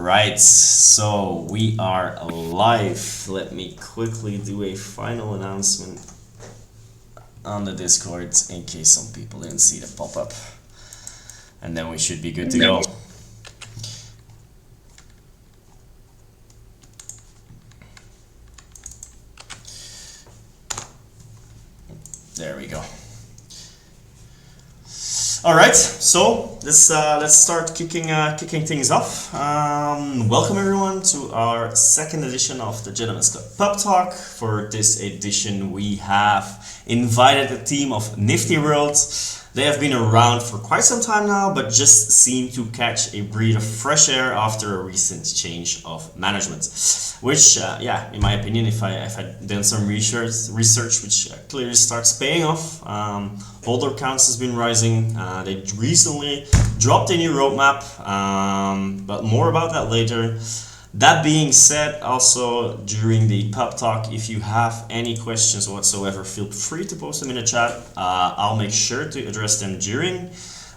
Right, so we are live. Let me quickly do a final announcement on the Discord in case some people didn't see the pop-up. And then we should be good to go. There we go. All right, so let's start kicking things off. Welcome everyone to our second edition of the Gentlemen's Club Pub Talk. For this edition, we have invited the team of Knfty World. They have been around for quite some time now, but just seem to catch a breath of fresh air after a recent change of management. Which, in my opinion, if I done some research, which clearly starts paying off. Holder counts has been rising. They recently dropped a new roadmap, but more about that later. That being said, also during the pub talk, if you have any questions whatsoever, feel free to post them in the chat. I'll make sure to address them during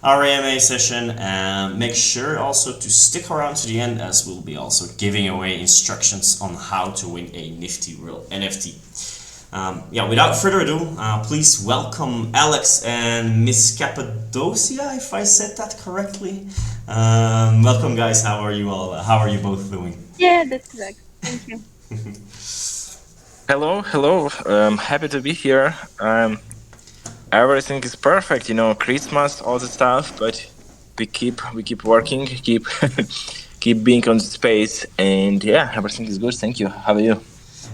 our AMA session, and make sure also to stick around to the end, as we'll be also giving away instructions on how to win a Knfty World NFT. Without further ado, please welcome Alex and Miss Cappadocia, if I said that correctly. Welcome, guys. How are you all? How are you both doing? Yeah, that's correct. Thank you. Hello. Happy to be here. Everything is perfect, Christmas, all the stuff, but we keep working, keep keep being on the space, and everything is good. Thank you. How are you?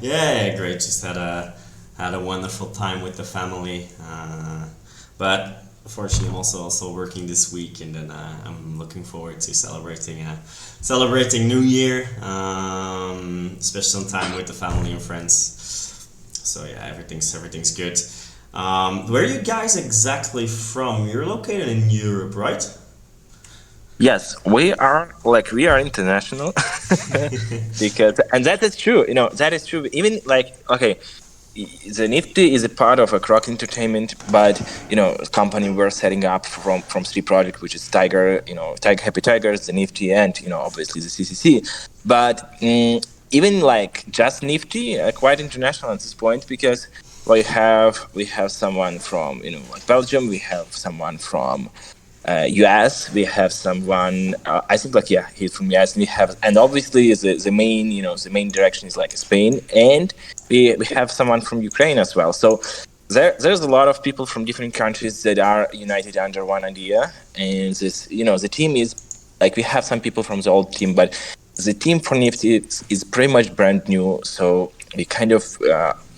Yeah, great. Just had a wonderful time with the family, but unfortunately, I'm also working this week, and then I'm looking forward to celebrating New Year, especially some time with the family and friends. So yeah, everything's good. Where are you guys exactly from? You're located in Europe, right? Yes, we are international because, and that is true. That is true. Even the Knfty is a part of a Croc Entertainment, but a company we're setting up from three projects, which is Tiger, Happy Tigers, the Knfty, and obviously the CCC. But even just Knfty, quite international at this point, because we have someone from Belgium, we have someone from US, we have someone I think he's from US, and obviously the main direction is Spain, and we have someone from Ukraine as well. So there's a lot of people from different countries that are united under one idea, and this the team is we have some people from the old team, but the team for Knfty is pretty much brand new. So we kind of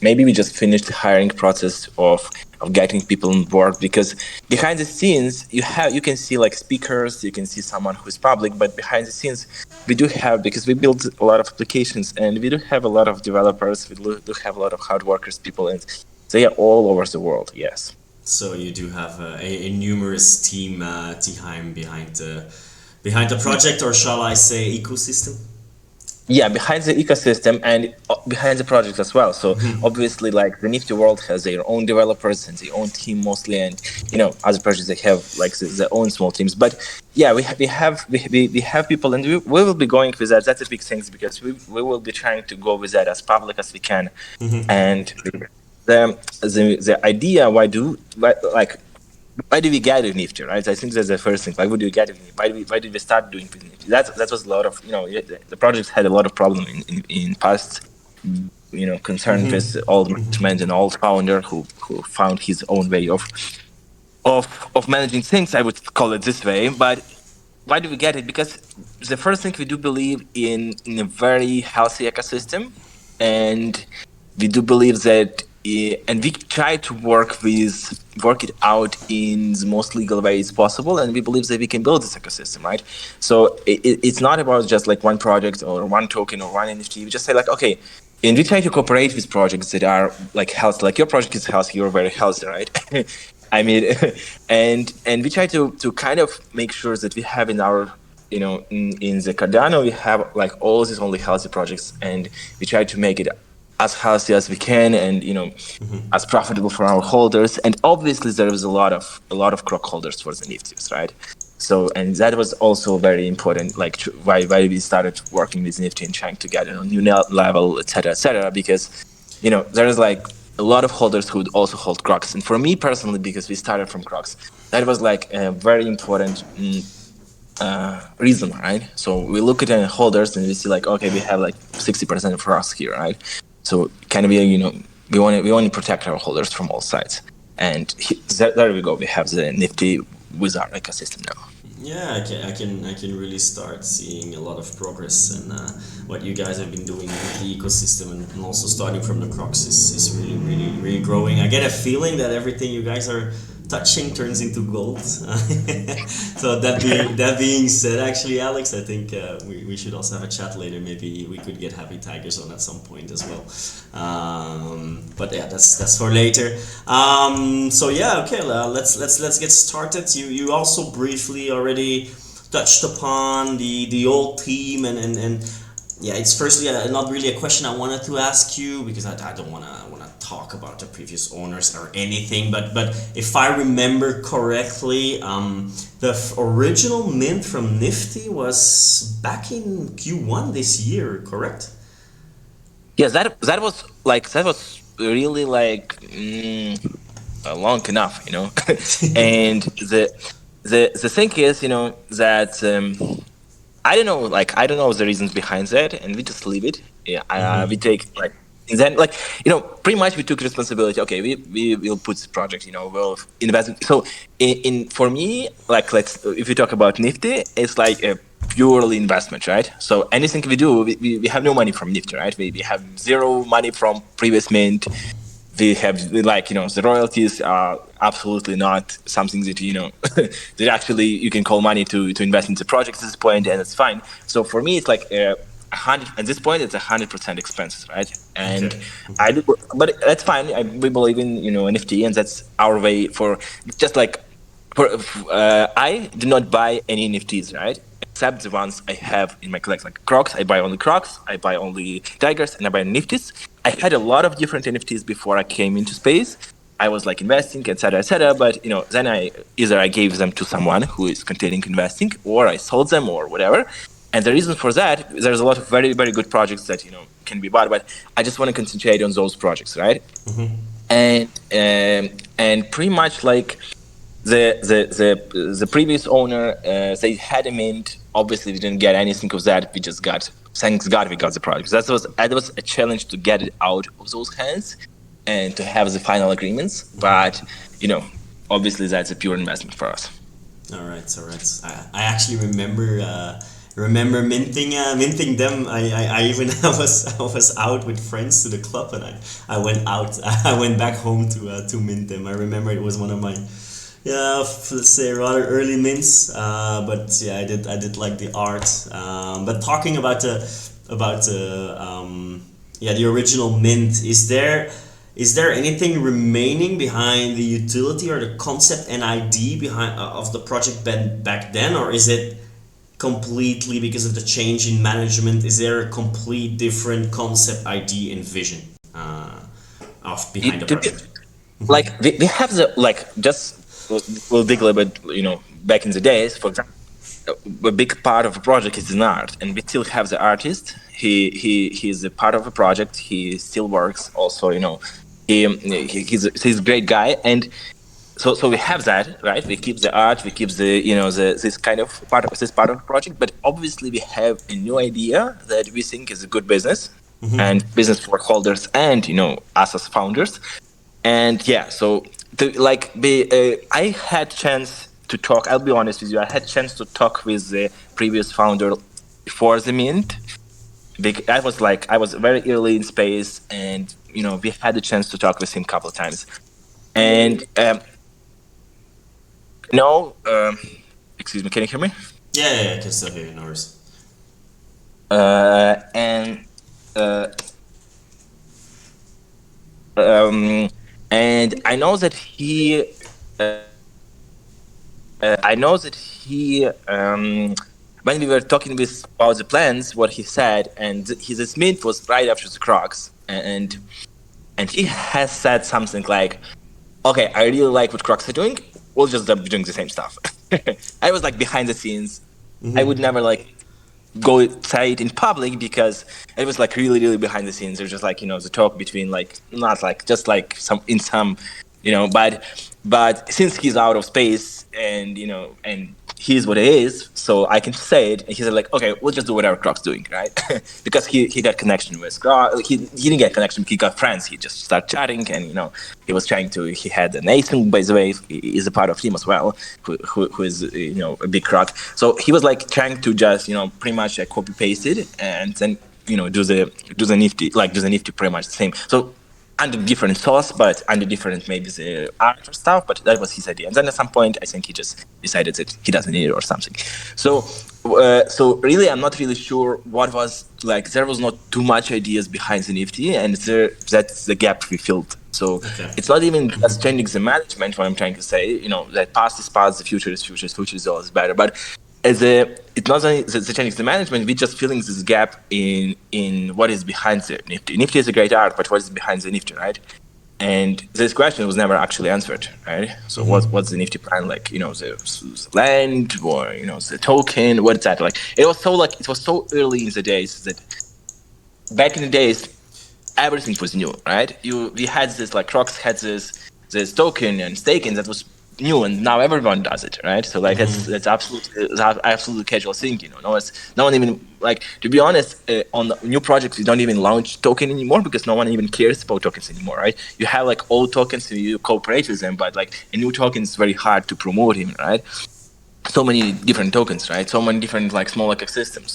maybe we just finished the hiring process of getting people on board, because behind the scenes you can see speakers, you can see someone who's public, but behind the scenes we do have, because we build a lot of applications, and we do have a lot of developers, we do have a lot of hard workers, people, and they are all over the world. Yes. So you do have a numerous team behind the project, or shall I say ecosystem? Yeah, behind the ecosystem and behind the project as well. So obviously, the Knfty World has their own developers and their own team mostly, and other projects they have their own small teams. But yeah, we have people, and we will be going with that. That's a big thing, because we will be trying to go with that as public as we can. And the idea why do we get a Knfty, right? I think that's the first thing. Why would you get a Knfty? Why did we start doing Knfty? That was a lot of the project had a lot of problem in past, concern with old management and old founder who found his own way of managing things. I would call it this way. But why do we get it? Because the first thing, we do believe in a very healthy ecosystem, and we do believe that. And we try to work it out in the most legal ways possible, and we believe that we can build this ecosystem, right? So it's not about just one project or one token or one NFT. We just say okay, and we try to cooperate with projects that are healthy. Like your project is healthy, you're very healthy, right? I mean, and we try to kind of make sure that we have in our in the Cardano, we have all these only healthy projects, and we try to make it as healthy as we can, and as profitable for our holders. And obviously there is a lot of croc holders for the Knftys, right? So, and that was also very important, like why we started working with Knfty and trying to get a new level, etc., because, there is like a lot of holders who would also hold Crocs. And for me personally, because we started from Crocs, that was like a very important reason, right? So we look at the holders and we see like, okay, we have like 60% of Crocs here, right? So kind of, we want to protect our holders from all sides. And there we go. We have the Knfty Wizard ecosystem now. Yeah, I can really start seeing a lot of progress, and what you guys have been doing with the ecosystem, and also starting from the Crocs is really growing. I get a feeling that everything you guys are touching turns into gold. So that being said, actually, Alex, I think we should also have a chat later. Maybe we could get Happy Tigers on at some point as well. But yeah, that's for later. So yeah, okay, let's get started. You also briefly already touched upon the old team, and yeah, it's firstly not really a question I wanted to ask you, because I don't want to talk about the previous owners or anything, but if I remember correctly, the original mint from Knfty was back in Q1 this year, correct? Yes, that was really like long enough, and the thing is, that I don't know the reasons behind that, and we just leave it. Yeah, we take like. And then, pretty much we took responsibility. Okay, we will put this project. We'll invest. So, for me, if we talk about Knfty, it's like a purely investment, right? So anything we do, we have no money from Knfty, right? We have zero money from previous mint. We have the royalties are absolutely not something that that actually you can call money to invest into projects at this point, and it's fine. So for me, it's like 100 at this point. It's 100% expenses, right? And okay. but that's fine. We believe in Knfty, and that's our way for just like I do not buy any NFTs, right? Except the ones I have in my collection, like Crocs. I buy only Crocs. I buy only Tigers, and I buy NFTs. I had a lot of different NFTs before I came into space. I was like investing, etc. But then I gave them to someone who is continuing investing, or I sold them, or whatever. And the reason for that, there's a lot of very, very good projects that can be bought, but I just want to concentrate on those projects, right? And pretty much like the previous owner, they had a mint. Obviously, we didn't get anything of that. We just got, thanks God, we got the project. That was a challenge to get it out of those hands and to have the final agreements. But obviously, that's a pure investment for us. All right. I actually remember minting them. I even I was out with friends to the club, and I went out. I went back home to mint them. I remember it was one of my let's say rather early mints. But yeah, I did like the art. But talking about the original mint, is there anything remaining behind the utility or the concept and idea behind of the project back then, or is it completely because of the change in management? Is there a complete different concept, idea, and vision of behind the project? Like we have we'll dig a little bit, back in the days. For example, a big part of a project is an art, and we still have the artist. He's a part of a project. He still works. Also, he's a great guy, and so we have that, right? We keep the art, we keep this kind of part of the project, but obviously we have a new idea that we think is a good business and business for holders and us as founders. And yeah, so I had chance to talk. I'll be honest with you. I had chance to talk with the previous founder before the mint. I was very early in space, and we had the chance to talk with him a couple of times. And excuse me, can you hear me? Yeah, I can still hear you, no worries. And I know that he when we were talking about the plans, what he said, and his mint was right after the Crocs, and he has said something like, okay, I really like what Crocs are doing, we'll just be doing the same stuff. I was like behind the scenes. I would never like go say it in public because it was like really, really behind the scenes. There's just like, the talk between like, not like, just like some, but since he's out of space and, and he's what he is, so I can say it. And he said like, okay, we'll just do whatever Croc's doing, right? Because he got connection with Croc. He didn't get connection, he got friends. He just started chatting and, he was trying to, he had Nathan, by the way, is a part of him as well, who is, a big Croc. So he was like trying to just, pretty much copy paste it and then, do the Knfty pretty much the same. So under different sauce, but under different maybe the art or stuff. But that was his idea. And then at some point, I think he just decided that he doesn't need it or something. So, so really, I'm not really sure what was like. There was not too much ideas behind the Knfty, and that's the gap we filled. So it's not even just changing the management. What I'm trying to say, that past is past, the future is future, future is always better. But it's not only the changing the management, we're just filling this gap in what is behind the Knfty. Knfty is a great art, but what is behind the Knfty, right? And this question was never actually answered, right? So what's the Knfty plan like? The land or the token? What's that like? It was so early in the days that back in the days everything was new, right? We had this like Crocs had this token and staking that was new, and now everyone does it, right? So like that's absolutely casual thinking. No one even like, to be honest, on the new projects we don't even launch token anymore because no one even cares about tokens anymore, right? You have like old tokens and you cooperate with them, but like a new token is very hard to promote him, right? So many different tokens, right? So many different like small ecosystems.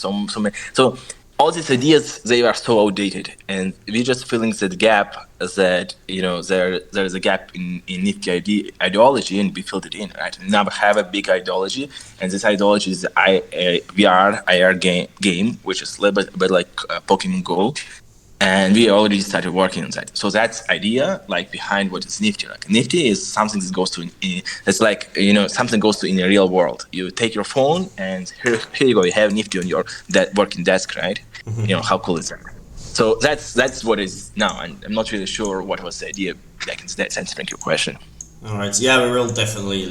So all these ideas, they are so outdated, and we're just filling that gap that there's a gap in Knfty ideology, and we filled it in, right? Now we have a big ideology, and this ideology is VR IR game, which is a little bit like Pokemon Go. And we already started working on that. So that's idea like behind what is Knfty. Like Knfty is something that goes to it's like something goes to in the real world. You take your phone and here you go. You have Knfty on your working desk, right? How cool is that? So that's what it is now. And I'm not really sure what was the idea back in that sense. Thank you, question. All right. Yeah, we will definitely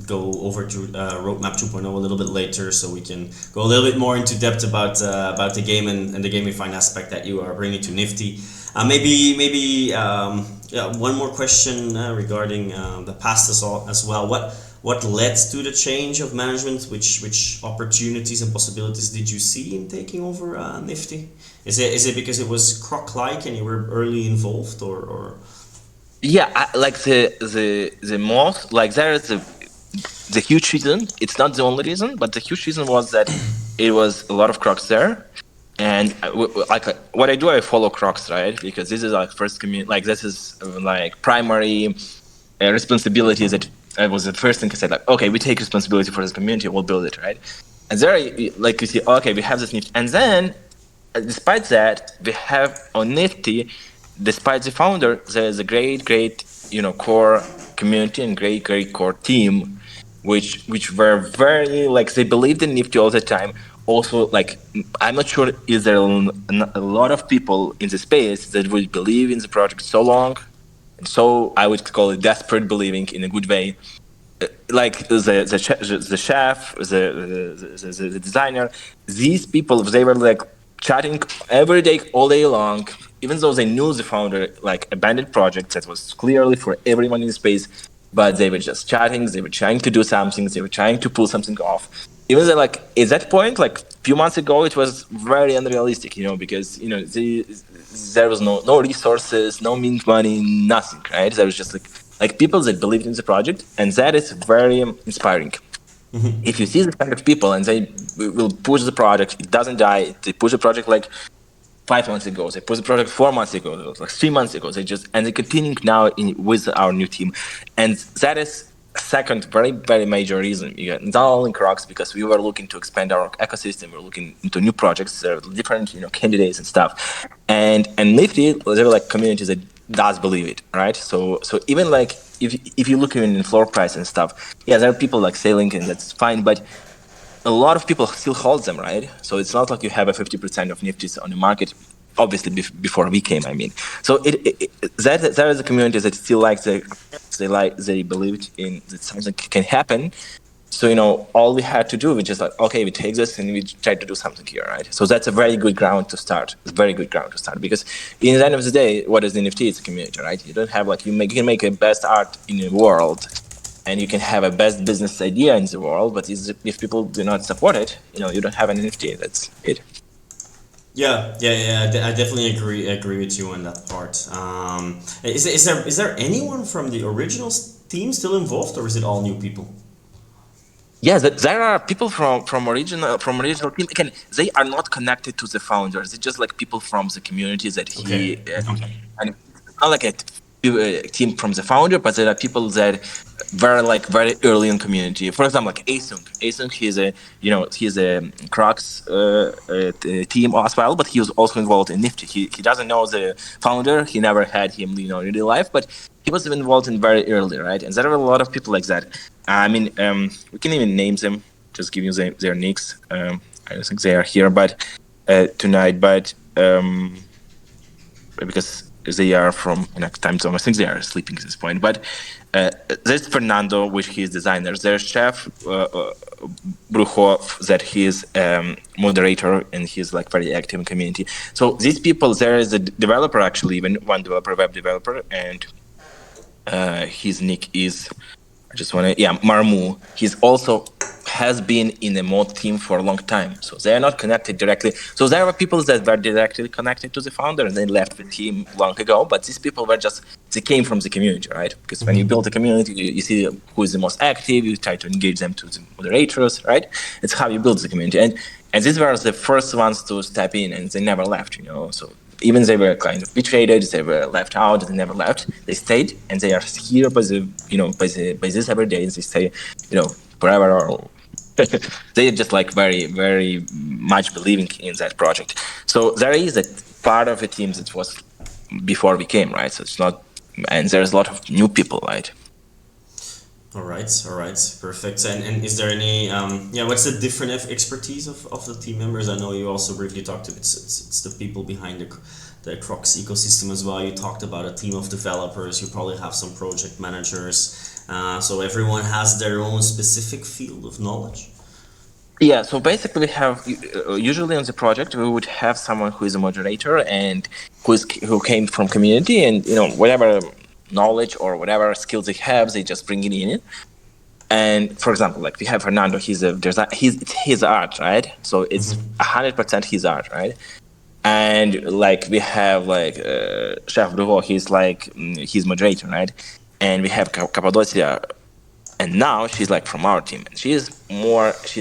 go over to Roadmap 2.0 a little bit later, so we can go a little bit more into depth about the game and the gamifying aspect that you are bringing to Knfty. Maybe one more question regarding the past as well. What led to the change of management? Which opportunities and possibilities did you see in taking over Knfty? Is it because it was Croc-like and you were early involved, or? Yeah, like the most like there is the huge reason. It's not the only reason, but the huge reason was that it was a lot of Crocs there, and like what I do, I follow Crocs, right? Because this is like first community, like this is like primary responsibility. That was the first thing I said. Like, okay, we take responsibility for this community, we'll build it, right? And there, like you see, okay, we have this Knfty, and then despite that, we have on Knfty. Despite the founder, there is a great, core community and great core team, which were very like they believed in Knfty all the time. Also, like I'm not sure is there a lot of people in the space that would believe in the project so long, and so I would call it desperate believing in a good way. Like the chef, the designer, these people, they were like chatting every day, all day long, even though they knew the founder like abandoned project that was clearly for everyone in the space, but they were just chatting, they were trying to do something, they were trying to pull something off. Even though like at that point, like a few months ago, it was very unrealistic, because there was no resources, no mint money, nothing, right? There was just like people that believed in the project, and that is very inspiring. If you see the kind of people and they will push the project, it doesn't die. They push the project like 5 months ago. They pushed the project 4 months ago, like 3 months ago. They're continuing now with our new team, and that is second very very major reason. Not only Crocs, because we were looking to expand our ecosystem. We're looking into new projects. There are different candidates and stuff, and Knfty, there are like communities that does believe it, right? So even like if you look in floor price and stuff, yeah, there are people like selling, and that's fine, but a lot of people still hold them, right? So it's not like you have a 50% of Knftys on the market. Obviously, before we came, I mean. So there is a community that still likes the they believed in that something can happen. So, all we had to do, we just like, okay, we take this and we try to do something here, right? So that's a very good ground to start. It's a very good ground to start, because in the end of the day, what is NFT? It's a community, right? You don't have you can make a best art in the world, and you can have a best business idea in the world, but if people do not support it, you don't have an NFT. That's it. Yeah. I definitely agree with you on that part. Is there anyone from the original team still involved, or is it all new people? Yeah, there are people from original team. Again, they are not connected to the founders. It's just like people from the community that he and it's not like a team from the founder, but there are people that were very early in community. For example, like Asung. Asung, he's a Crocs team as well, but he was also involved in Knfty. He doesn't know the founder. He never had him, in real life, but he was involved in very early, right? And there are a lot of people like that. I mean, we can even name them. Just give you their nicks. I don't think they are here, but tonight. But because they are from time zone, I think they are sleeping at this point. But there's Fernando, which he is designer. There's Chef Brujo, that he is moderator, and he's very active in community. So these people, there is a developer, actually, even one developer, web developer, and his nick is. Marmu. He's also has been in the mod team for a long time, so they are not connected directly. So there were people that were directly connected to the founder and they left the team long ago, but these people they came from the community, right? Because when you build a community, you see who is the most active, you try to engage them to the moderators, right? It's how you build the community. And these were the first ones to step in, and they never left, so even they were kind of betrayed, they were left out, they never left. They stayed, and they are here by this every day. They stay, forever. Or they are just very, very much believing in that project. So there is a part of the team that was before we came, right? So it's not, and there's a lot of new people, right? All right, perfect. And is there any what's the different expertise of the team members? I know you also briefly talked about it's the people behind the Crocs ecosystem as well. You talked about a team of developers. You probably have some project managers. So everyone has their own specific field of knowledge. Yeah, so basically we have, usually on the project, we would have someone who is a moderator and who came from community, and whatever knowledge or whatever skills they have, they just bring it in. And for example, we have Fernando, he's his art, right? So it's 100% his art, right? And we have Chef Bruvo, he's moderator, right? And we have Cappadocia, and now she's from our team, and she's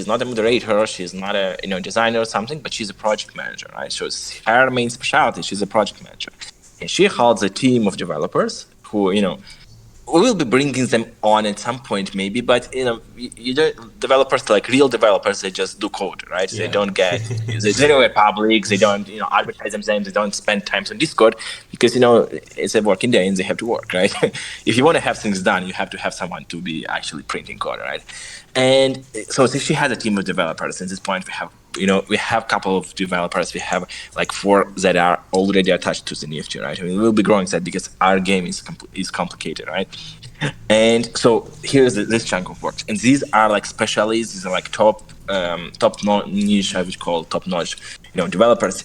not a moderator, she's not a designer or something, but she's a project manager, right? So it's her main specialty, she's a project manager, and she holds a team of developers who we will be bringing them on at some point maybe, but you don't, developers, real developers, they just do code, right? Yeah. They don't get they don't get public, they don't advertise themselves, they don't spend time on Discord, because it's a working day and they have to work, right? If you want to have things done, you have to have someone to be actually printing code, right? And so she has a team of developers. At this point, we have a couple of developers. We have 4 that are already attached to the Knfty, right? We'll be growing that because our game is complicated, right? And so here's this chunk of work, and these are specialists. These are top niche, I would call top notch, developers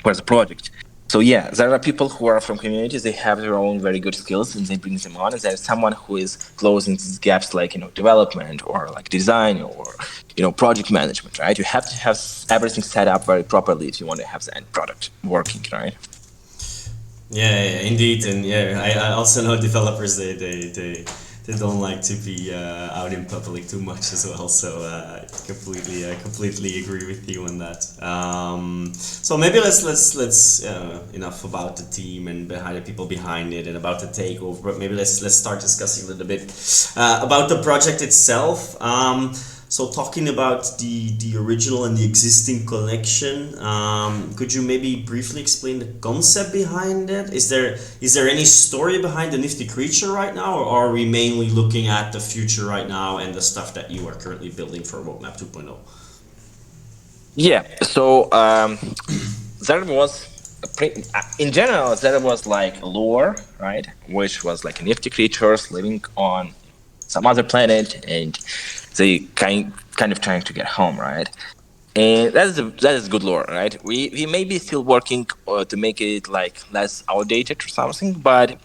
for the project. So yeah, there are people who are from communities. They have their own very good skills, and they bring them on. And there's someone who is closing these gaps, development or design or project management, right? You have to have everything set up very properly if you want to have the end product working, right? Yeah, indeed, and I also know developers. They don't like to be out in public too much as well. So I completely agree with you on that. So maybe let's enough about the team and the people behind it and about the takeover. But maybe let's start discussing a little bit about the project itself. So talking about the original and the existing collection, could you maybe briefly explain the concept behind it? Is there any story behind the Knfty creature right now, or are we mainly looking at the future right now and the stuff that you are currently building for Roadmap 2.0? Yeah, so there was in general, there was like lore, right, which was like nifty creatures living on some other planet, and they kind of trying to get home, right? And that is good lore, right? We may be still working to make it like less outdated or something, but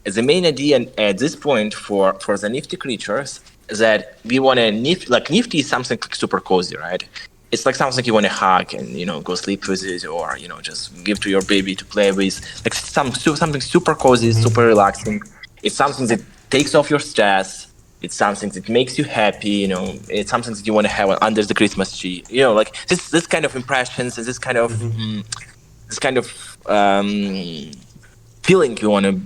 the main idea at this point for the nifty creatures is that we want to nifty is something like super cozy, right? It's like something you want to hug and go sleep with it, or just give to your baby to play with, like something super cozy, super relaxing. It's something that takes off your stress. It's something that makes you happy. It's something that you want to have under the Christmas tree. Like this kind of impressions and this kind of feeling you want to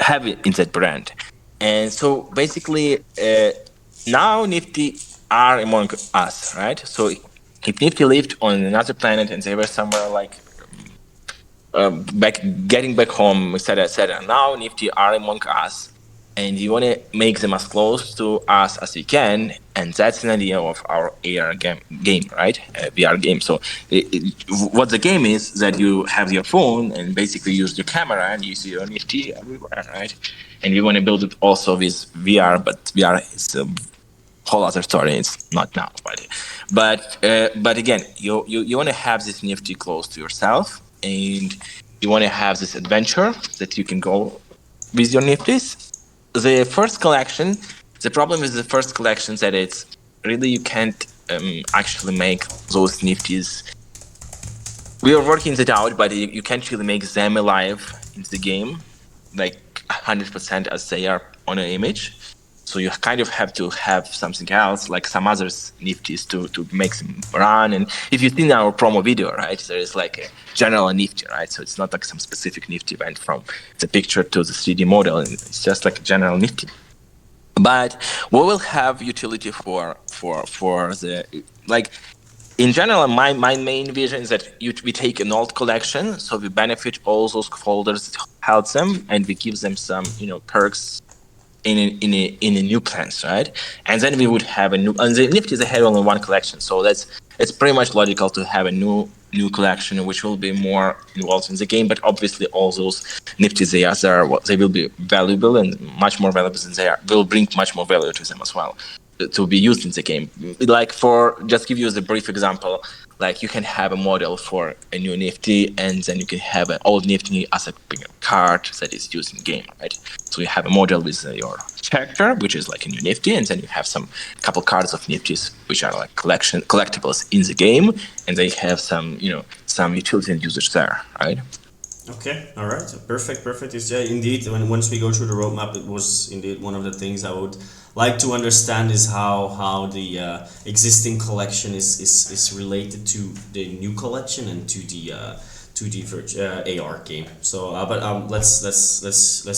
have it in that brand. And so basically, now Nifty are among us, right? So if Nifty lived on another planet and they were somewhere like getting back home, etc., etc., now Nifty are among us, and you want to make them as close to us as we can, and that's an idea of our AR game, right? VR game. So what the game is that you have your phone and basically use your camera and you see your Nifty everywhere, right? And you want to build it also with VR, but VR is a whole other story. It's not now, but again, you want to have this Nifty close to yourself, and you want to have this adventure that you can go with your Nifties. The first collection, the problem with the first collection is that it's really you can't actually make those Nifties. We are working it out, but you can't really make them alive in the game, like 100% as they are on an image. So you kind of have to have something else, like some other Nifties to make them run. And if you've seen our promo video, right, there is like a general Nifty, right? So it's not like some specific Nifty went from the picture to the 3D model. And it's just like a general Nifty. But we will have utility for the like. In general, my main vision is that we take an old collection, so we benefit all those folders that held them, and we give them some perks in a new plans, right? And then we would have a new, and the Nifty they had only one collection, so it's pretty much logical to have a new collection which will be more involved in the game. But obviously all those Nifties they will be valuable and much more valuable than they are, will bring much more value to them as well to be used in the game. Like for just give you the brief example, like you can have a model for a new Nifty, and then you can have an old Nifty as a card that is used in game, right? So you have a model with your character, which is like a new Nifty, and then you have some couple cards of Nifties, which are like collectibles in the game, and they have some some utility and usage there, right? Okay, all right, perfect. Is indeed once we go through the roadmap, it was indeed one of the things I would like to understand is how the existing collection is related to the new collection and to the AR game. So, let's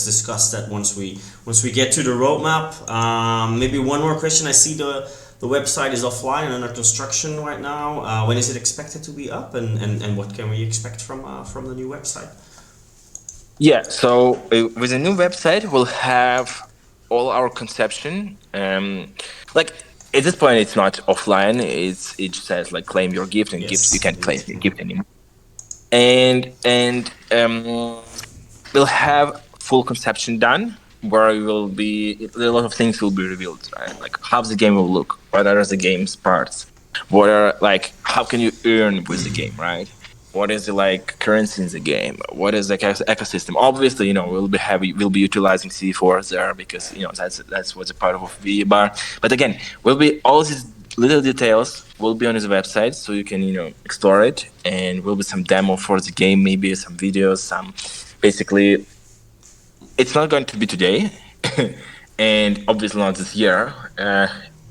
discuss that once we get to the roadmap. Maybe one more question. I see the website is offline and under construction right now. When is it expected to be up, and what can we expect from the new website? Yeah, so with the new website, we'll have all our conception. Like at this point, it's not offline. It says like claim your gift, and gifts you can't claim your gift anymore. And we'll have full conception done, where a lot of things will be revealed, right? Like how the game will look, what are the game's parts, what are like how can you earn with the game, right? What is the like currency in the game? What is the ecosystem? Obviously, we'll be utilizing C4 there because that's what's a part of VR. But again, will be all these little details will be on his website, so you can explore it, and will be some demo for the game, maybe some videos, some basically. It's not going to be today, and obviously not this year.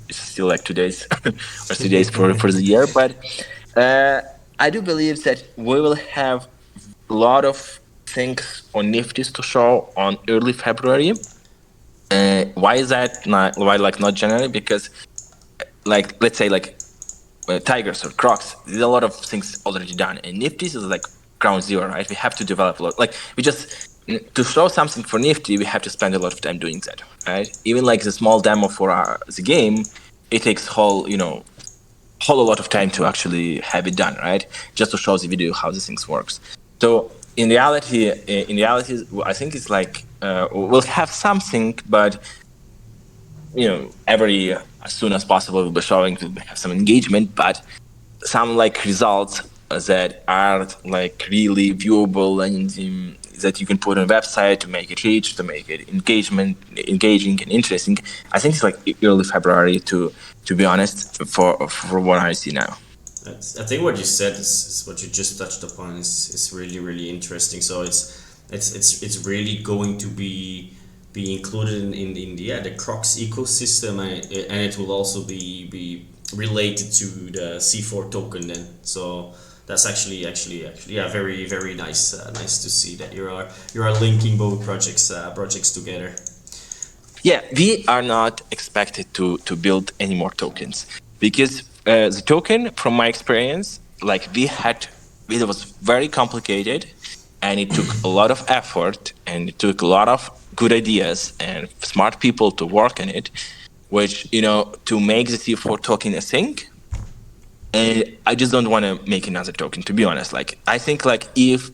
It's still like 2 days or 3 days for the year, but. I do believe that we will have a lot of things on Nifties to show on early February. Why is that not? Why not January? Because like let's say like Tigers or Crocs, there's a lot of things already done, and Nifties is like ground zero, right? We have to develop a lot. Like we just to show something for Nifty, we have to spend a lot of time doing that, right? Even like the small demo for the game, it takes whole a lot of time to actually have it done, right? Just to show the video how the things works. So in reality, I think it's like we'll have something, but every as soon as possible we'll be showing to have some engagement, but some like results that are like really viewable and that you can put on a website to make it reach, to make it engaging and interesting. I think it's like early February to be honest, for what I see now. I think what you said is what you just touched upon is really really interesting. So it's really going to be included in the Crocs ecosystem, and it will also be related to the C4 token then. So that's actually yeah, very very nice nice to see that you are linking both projects together. Yeah, we are not expected to build any more tokens because the token, from my experience, like it was very complicated, and it took a lot of effort, and it took a lot of good ideas and smart people to work on it, which to make the C4 token a thing. And I just don't want to make another token, to be honest. Like I think like if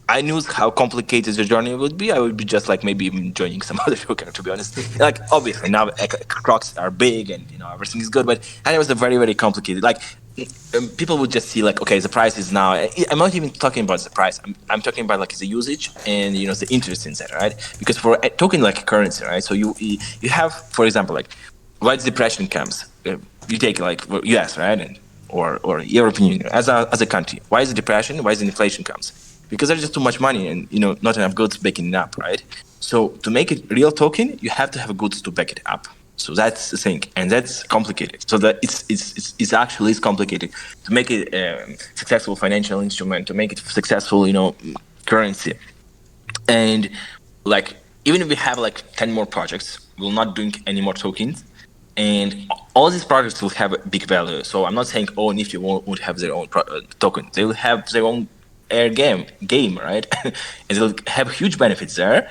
I knew how complicated the journey would be, I would be just like maybe even joining some other token, to be honest. Like obviously now Crocs are big and everything is good, but and it was a very very complicated. Like people would just see like, okay, the price is now. I'm not even talking about the price. I'm talking about like the usage and the interest in that, right? Because for a token like a currency, right? So you have, for example, like why depression comes. You take like U.S. right, and or European Union as a country. Why is it depression? Why is inflation comes? Because there's just too much money and not enough goods backing it up, right? So to make it real token, you have to have goods to back it up. So that's the thing, and that's complicated. So that it's actually complicated to make it a successful financial instrument, to make it successful, currency. And like even if we have like 10 more projects, we're not doing any more tokens, and all these projects will have a big value. So I'm not saying Knfty won't have their own token. They will have their own air game, right? And they'll have huge benefits there.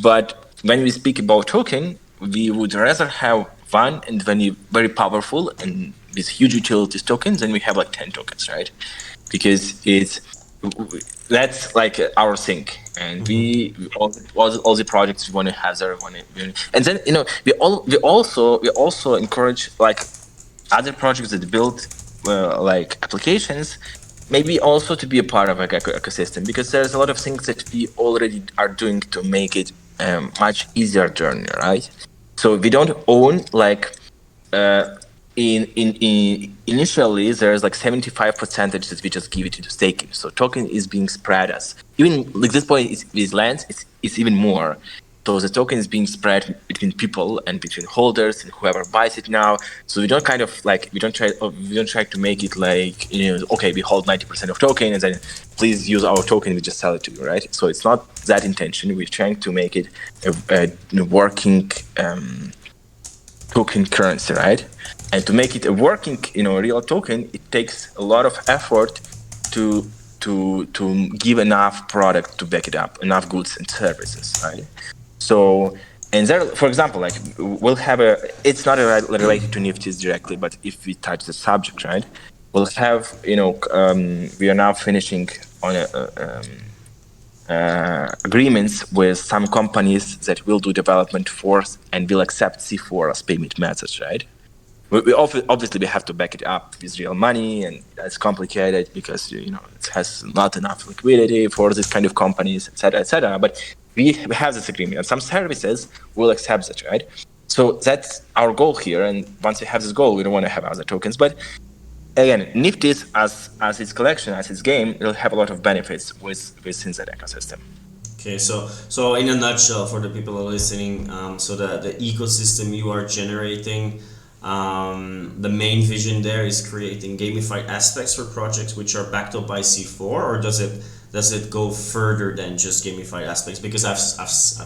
But when we speak about token, we would rather have one and very powerful and with huge utilities tokens, and we have like 10 tokens, right? Because that's like our thing, and we all the projects we want to have there, and then we also encourage like other projects that build like applications, maybe also to be a part of like ecosystem, because there's a lot of things that we already are doing to make it much easier journey, right? So we don't own like initially there's like 75% that we just give it to staking. So token is being spread as even like this point with lands it's even more. So the token is being spread between people and between holders and whoever buys it now. So we don't kind of like we don't try to make it like okay, we hold 90% of token and then please use our token, we just sell it to you, right? So it's not that intention. We're trying to make it a working token currency, right? And to make it a working real token, it takes a lot of effort to give enough product to back it up, enough goods and services, right? So, and there, for example, like we'll have it's not related to Knfty's directly, but if we touch the subject, right, we'll have, we are now finishing on agreements with some companies that will do development for us and will accept C4 as payment methods, right? We obviously we have to back it up with real money, and that's complicated because it has not enough liquidity for this kind of companies, etc., etc. But we have this agreement, and some services will accept that, right? So that's our goal here. And once we have this goal, we don't want to have other tokens. But again, Knfty as its collection, as its game, it'll have a lot of benefits within that ecosystem. Okay, so in a nutshell, for the people who are listening, so the ecosystem you are generating. The main vision there is creating gamified aspects for projects which are backed up by C4, or does it go further than just gamified aspects? Because I've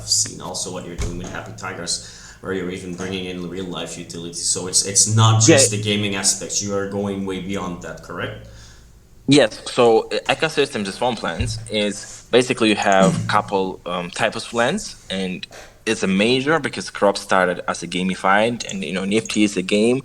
seen also what you're doing with Happy Tigers, where you're even bringing in real life utilities. So it's not just the gaming aspects. You are going way beyond that, correct? Yes. So ecosystem Swamplands is basically you have a couple types of lands, and it's a major because Crocs started as a gamified, and Knfty is a game,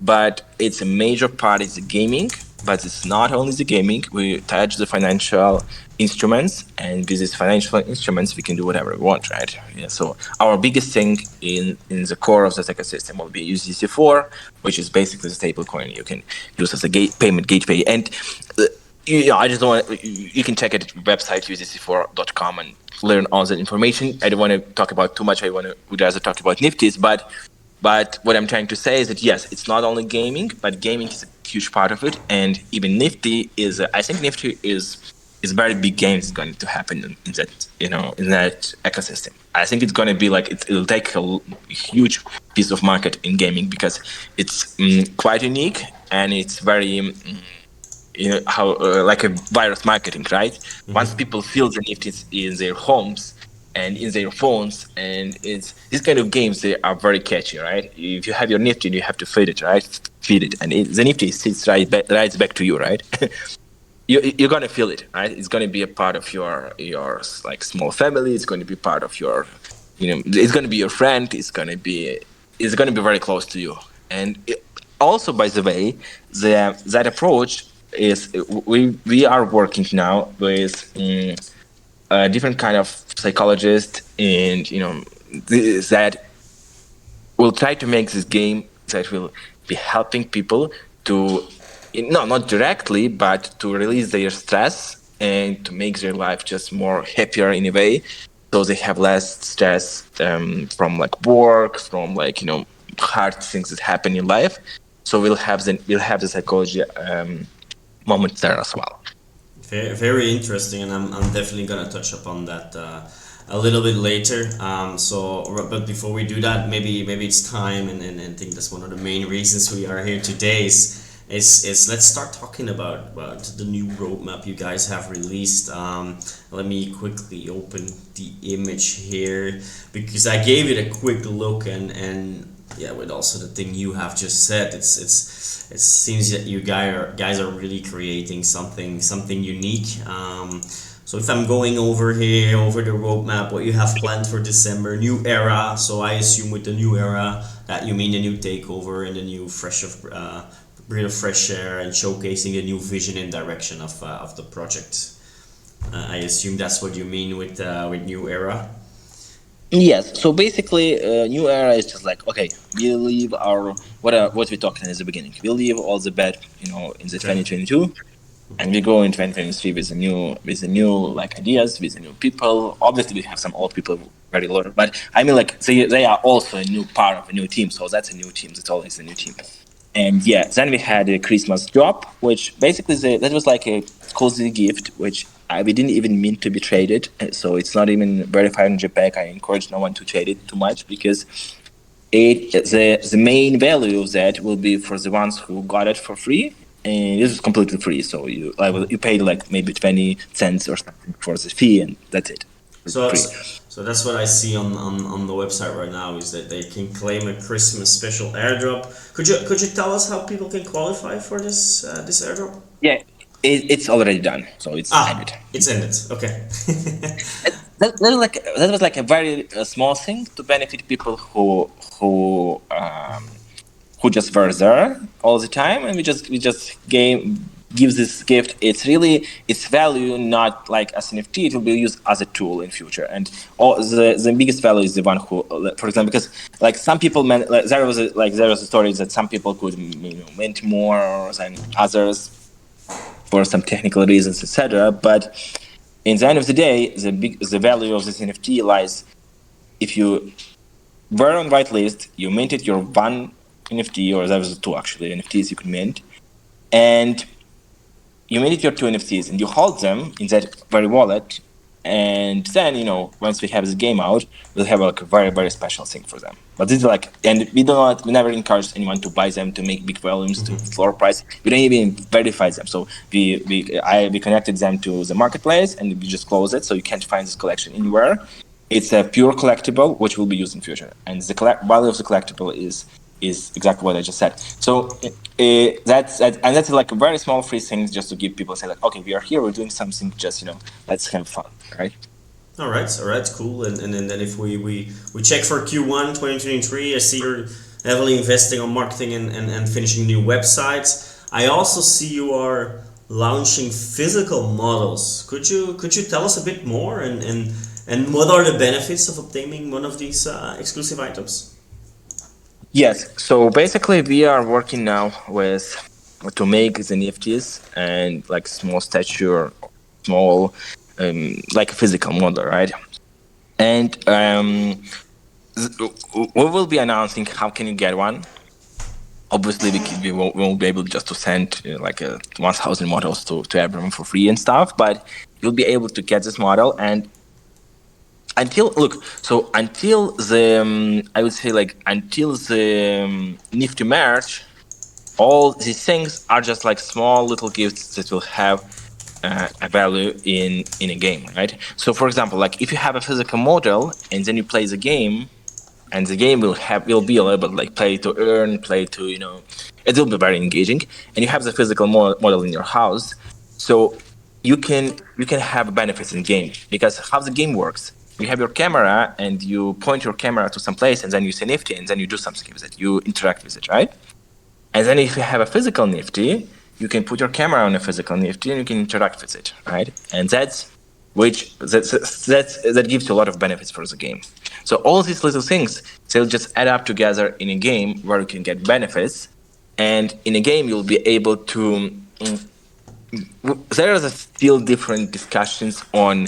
but it's a major part is the gaming, But it's not only the gaming. We touch the financial instruments, and with these financial instruments, we can do whatever we want, right? Yeah. So our biggest thing in the core of this ecosystem will be USDC4, which is basically the stable coin you can use as a payment gateway. And I just don't want. You can check it at website usdc4.com and learn all that information. I don't want to talk about too much. Would rather talk about Knfty's, but what I'm trying to say is that yes, it's not only gaming, but gaming is a huge part of it, and even Knfty is. I think Knfty is very big games going to happen in that in that ecosystem. I think it's going to be like it'll take a huge piece of market in gaming because it's quite unique and it's very. How like a virus marketing, right? Mm-hmm. Once people feel the Knfty in their homes and in their phones, and it's these kind of games, they are very catchy, right? If you have your Knfty, you have to feed it, right? Feed it, and the Knfty sits right back to you, right? You're gonna feel it, right? It's gonna be a part of your like small family. It's going to be part of your, it's gonna be your friend. It's gonna be very close to you. And also, by the way, that approach is we are working now with a different kind of psychologist, and that will try to make this game that will be helping people to not directly, but to release their stress and to make their life just more happier in a way, so they have less stress from like work, from like hard things that happen in life. So we'll have the psychology moments there as well. Very, very interesting, and I'm definitely gonna touch upon that a little bit later. But before we do that, maybe it's time, and I think that's one of the main reasons we are here today is let's start talking about the new roadmap you guys have released. Let me quickly open the image here because I gave it a quick look, and yeah, with also the thing you have just said, it seems that you guys are really creating something unique. So if I'm going over here over the roadmap, what you have planned for December, new era. So I assume with the new era that you mean the new takeover and the new breath of fresh air and showcasing the new vision and direction of the project. I assume that's what you mean with new era. Yes. So basically, new era is just like, okay, we leave what we talked in the beginning. We leave all the bad, in the 2022, and we go in 2023 with the new like ideas, with the new people. Obviously, we have some old people very loyal, but I mean, like they are also a new part of a new team. So that's a new team. That's always a new team. And yeah, then we had a Christmas drop, which basically that was like a cozy gift, which we didn't even mean to be traded. So it's not even verified in JPEG. I encourage no one to trade it too much because the main value of that will be for the ones who got it for free. And this is completely free. So you paid like maybe 20 cents or something for the fee, and that's it. So that's what I see on the website right now is that they can claim a Christmas special airdrop. Could you tell us how people can qualify for this airdrop? Yeah, it's already done, so it's ended. It's ended. Okay. that was like a very small thing to benefit people who just were there all the time, and we just gives this gift. Its value not like as an NFT. It will be used as a tool in future, and the biggest value is the one who, for example, because like some people there was a story that some people could mint more than others for some technical reasons, etc. But in the end of the day, the value of this NFT lies if you were on whitelist, you minted your one NFT, or there was two actually NFTs you could mint, and you minted your two NFTs and you hold them in that very wallet, and then once we have the game out, we'll have like a very, very special thing for them. But this is like, and we never encourage anyone to buy them to make big volumes to floor price. We don't even verify them. So we connected them to the marketplace and we just close it, so you can't find this collection anywhere. It's a pure collectible which will be used in future, and the value of the collectible is exactly what I just said. So that's like a very small free thing just to give people say like, okay, we are here, we're doing something, just let's have fun, right? All right, cool. And then if we check for Q1 2023, I see you're heavily investing on marketing and finishing new websites. I also see you are launching physical models. Could you tell us a bit more and what are the benefits of obtaining one of these exclusive items? Yes. So basically, we are working now with to make the NFTs and like small stature, small, like a physical model, right? And we will be announcing how can you get one. Obviously, we won't be able just to send like 1,000 models to everyone for free and stuff, but you'll be able to get this model. And until the I would say like until the Nifty merge, all these things are just like small little gifts that will have a value in a game, right? So for example, like if you have a physical model and then you play the game, and the game will be a little bit like play to earn, play to it will be very engaging, and you have the physical model in your house, so you can have benefits in game because how the game works. You have your camera and you point your camera to some place, and then you say Nifty, and then you do something with it. You interact with it, right? And then if you have a physical Nifty, you can put your camera on a physical Nifty and you can interact with it, right? And that gives you a lot of benefits for the game. So all these little things, they'll just add up together in a game where you can get benefits. And in a game, you'll be able to. There are still different discussions on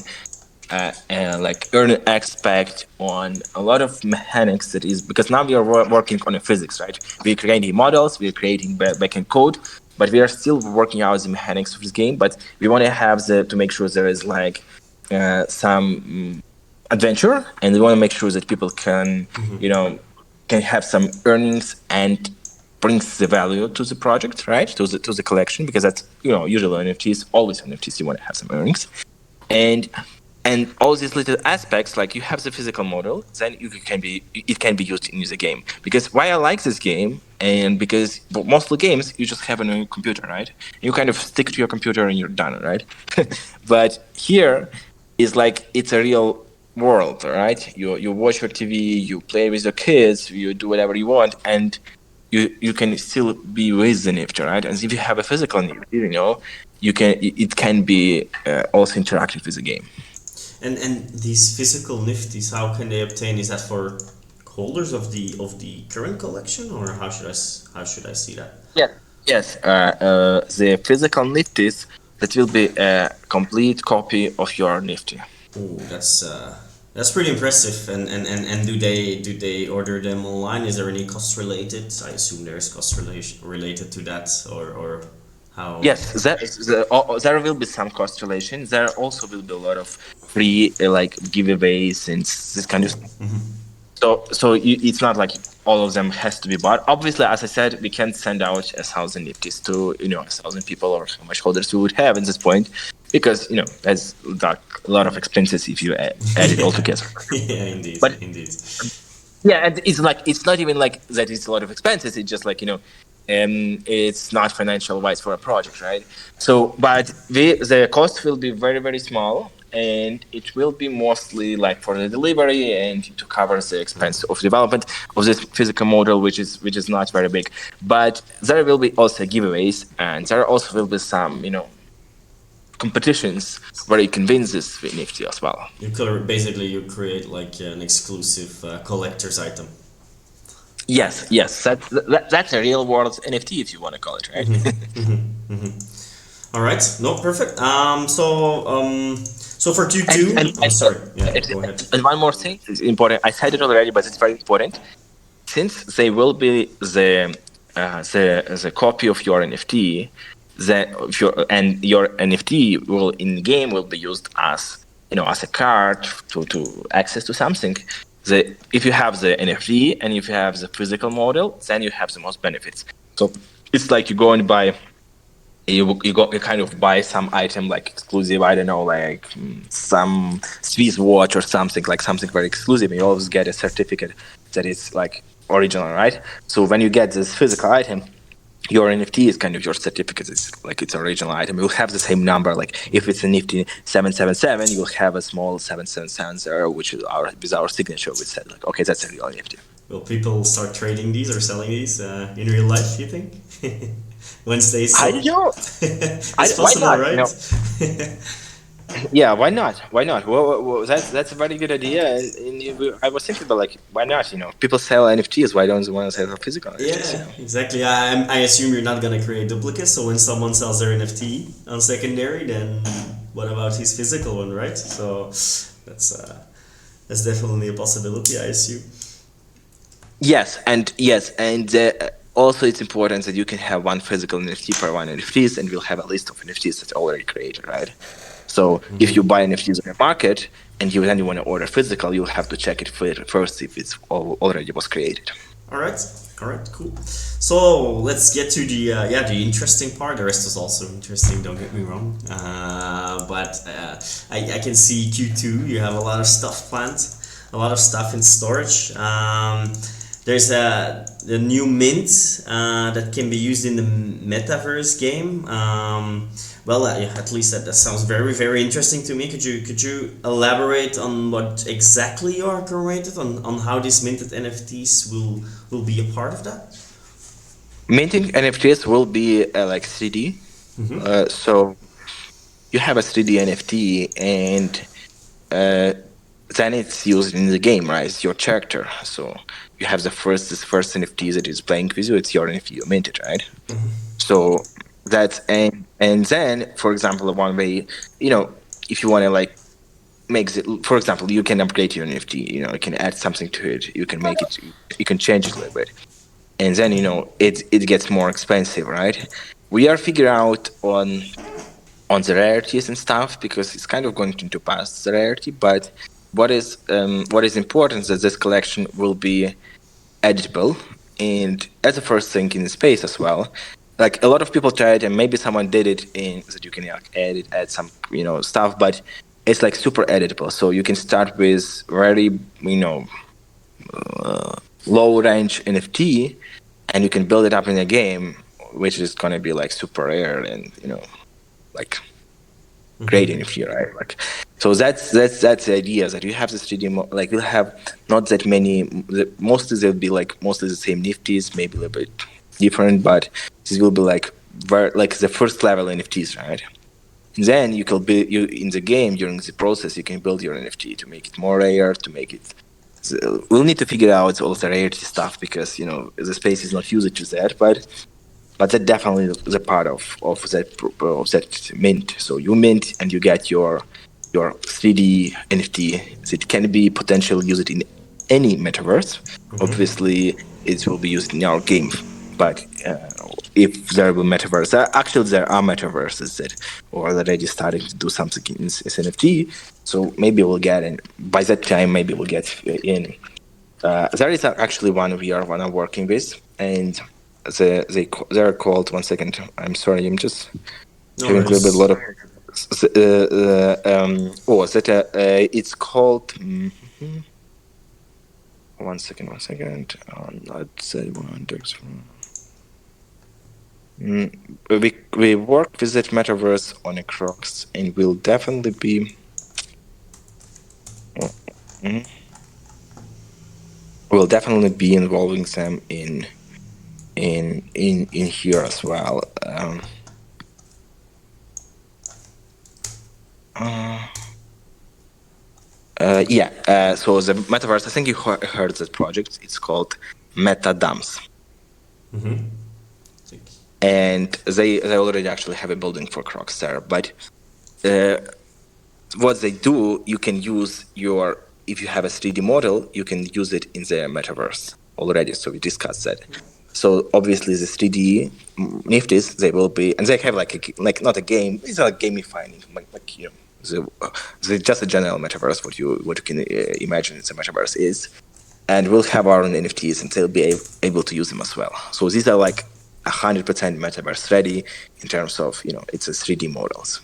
like earn expect on a lot of mechanics that is because now we are working on a physics, right? We're creating models, we're creating backend code, but we are still working out the mechanics of this game. But we want to have to make sure there is like some adventure, and we want to make sure that people can can have some earnings and brings the value to the project, right? To the collection, because that's usually NFTs, always NFTs, you want to have some earnings. And all these little aspects, like you have the physical model, then it can be used in the game. Because why I like this game, and because mostly games you just have on a computer, right? You kind of stick to your computer and you're done, right? But here is like it's a real world, right? You watch your TV, you play with your kids, you do whatever you want, and you can still be with the Nifty, right? And if you have a physical Nifty, it can be also interactive with the game. And these physical Nifties, how can they obtain? Is that for holders of the current collection, or how should I see that? Yes. The physical Nifties, that will be a complete copy of your Nifty. Oh, that's pretty impressive. And do they order them online? Is there any cost related? I assume there's cost related to that, or how? Yes, there will be some cost relation. There also will be a lot of free like giveaways and this kind of stuff. So it's not like all of them has to be bought. Obviously, as I said, we can't send out 1,000 Nifties to 1,000 people or how much holders we would have at this point, because that's like a lot of expenses if you add it all together. Yeah, indeed, But indeed. yeah, and it's not even like that. It's a lot of expenses. It's just like it's not financial wise for a project, right? So, but the cost will be very very small, and it will be mostly like for the delivery and to cover the expense of development of this physical model, which is not very big. But there will be also giveaways, and there also will be some competitions where you can win this NFT as well. Basically you create like an exclusive collector's item. Yes, that's a real world NFT if you want to call it, right? All right, no, perfect. So for Q2, sorry, yeah, go ahead. And one more thing is important. I said it already, but it's very important. Since they will be the copy of your NFT, and your NFT will in game will be used as as a card to access to something. If you have the NFT and if you have the physical model, then you have the most benefits. So it's like you go and buy. You kind of buy some item like exclusive, I don't know, like some Swiss watch or something, like something very exclusive, and you always get a certificate that is like original, right? So when you get this physical item, your NFT is kind of your certificate. It's like it's original item. You'll have the same number. Like if it's a Nifty 777, you'll have a small 777 there, which is with our signature. We said like, okay, that's a real Nifty. Will people start trading these or selling these in real life, you think? Wednesday is I so. don't know. It's Why possible, not? right? Yeah, why not? Why not? Well, that's a very good idea. I was thinking about like, why not? If people sell NFTs, why don't they want to sell physical NFTs? Yeah, exactly. I assume you're not gonna create duplicates. So when someone sells their NFT on secondary, then what about his physical one, right? So that's definitely a possibility. I assume. Yes, and also it's important that you can have one physical NFT per one NFTs, and we'll have a list of NFTs that's already created, right? So if you buy NFTs on the market and you want to order physical, you'll have to check it first if it's already was created. All right. All right. Cool. So let's get to the the interesting part. The rest is also interesting. Don't get me wrong. But I can see Q2. You have a lot of stuff planned, a lot of stuff in storage. There's the new mint that can be used in the metaverse game. Yeah, at least that sounds very very interesting to me. Could you elaborate on what exactly you are created on how these minted NFTs will be a part of that? Minting NFTs will be like 3D. So you have a 3D NFT, and uh, then it's used in the game, right? It's your character. So you have this first NFT that is playing with you. It's your NFT you minted, right? So that's and then, for example, one way, if you want to like for example, you can upgrade your NFT. You can add something to it. You can make it. You can change it a little bit, and then it gets more expensive, right? We are figuring out on the rarities and stuff because it's kind of going to pass the rarity. But what is important is that this collection will be editable, and as a first thing in the space as well. Like a lot of people tried, and maybe someone did it in that you can like add some stuff, but it's like super editable. So you can start with very low range NFT, and you can build it up in a game, which is gonna be like super rare and like great NFT, right? Like, so that's the idea that you have this 3D like we'll have not that many. Mostly they'll be like mostly the same nifties, maybe a little bit different, but this will be like like the first level NFTs, right? And then you can build you in the game during the process. You can build your NFT to make it more rare, to make it. So we'll need to figure out all the rarity stuff because the space is not used to that, but that definitely is a part of that mint. So you mint and you get your 3D NFT that can be potentially used in any metaverse. Obviously, it will be used in our game, but if there will metaverse, actually there are metaverses that are already starting to do something in this NFT. So maybe we'll get in. By that time, maybe we'll get in. There is actually one we are working with, and they're called. One second, I'm sorry, I'm just No having a little bit worries. lot of. It's called. One second. Let's say one. We work with that metaverse on a Crocs, and we'll definitely be. Mhm. We'll definitely be involving them in here as well. So the metaverse, I think you heard that project. It's called MetaDAMS, and they already actually have a building for Crocs there. But what they do, you can use if you have a 3D model, you can use it in the metaverse already. So we discussed that. So obviously the 3D Nifties, they will be, and they have like not a game. It's like gamifying, the just a general metaverse. What you can imagine the metaverse is, and we'll have our own NFTs, and they'll be able to use them as well. So these are like 100% metaverse ready in terms of it's a 3D models.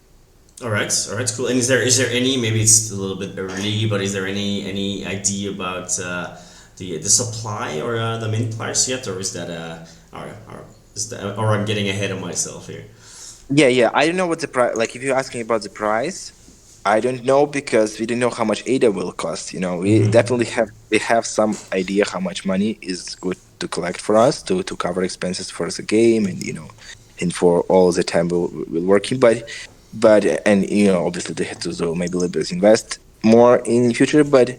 All right, cool. And is there any, maybe it's a little bit early, but is there any idea about the supply or the mint price yet, or is that or I'm getting ahead of myself here? Yeah. I don't know what the price. Like, if you're asking about the price, I don't know because we don't know how much ADA will cost. We definitely have some idea how much money is good to collect for us to cover expenses for the game, and and for all the time we're working. But and obviously they had to so maybe a little bit invest more in the future, but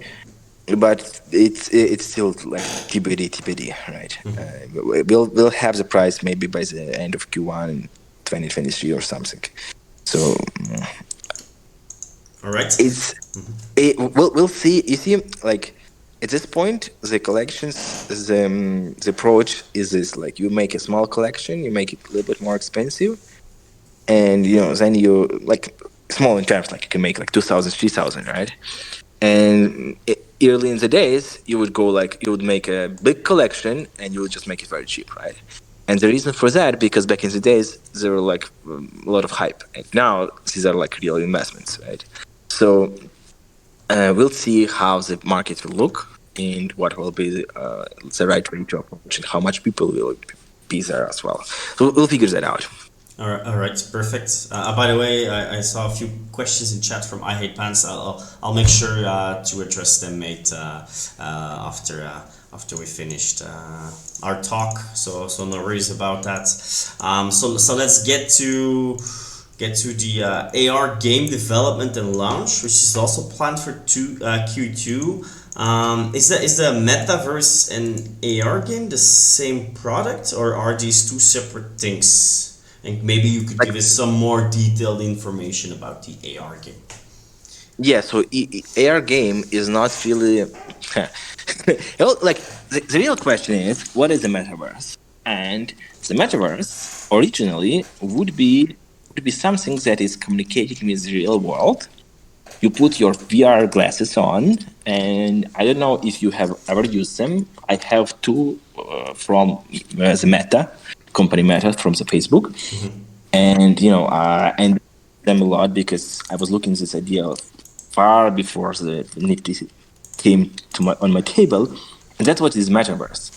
it's still like TBD, right? We'll have the price maybe by the end of Q1 in 2023 or something. So All right. we'll see. You see, like at this point, the collections, the approach is this: like you make a small collection, you make it a little bit more expensive, and then you like small in terms, like you can make like 2,000, 3,000, right? And early in the days, you would make a big collection and you would just make it very cheap, right? And the reason for that, because back in the days there were like a lot of hype, and now these are like real investments, right? So we'll see how the market will look and what will be the right way to approach and how much people will be there as well. So we'll figure that out. All right, perfect. By the way, I saw a few questions in chat from I Hate Pants. I'll make sure to address them, mate, after we finished our talk. So no worries about that. So let's get to the AR game development and launch, which is also planned for Q2. Is the metaverse and AR game the same product, or are these two separate things? And maybe you could give us some more detailed information about the AR game. Yeah, so AR game is not really like the real question is, what is the metaverse? And the metaverse originally would be something that is communicating with the real world. You put your VR glasses on, and I don't know if you have ever used them. I have two from the Meta company, Meta from the Facebook, and and them a lot because I was looking at this idea far before the Knfty came on my table, and that's what is metaverse.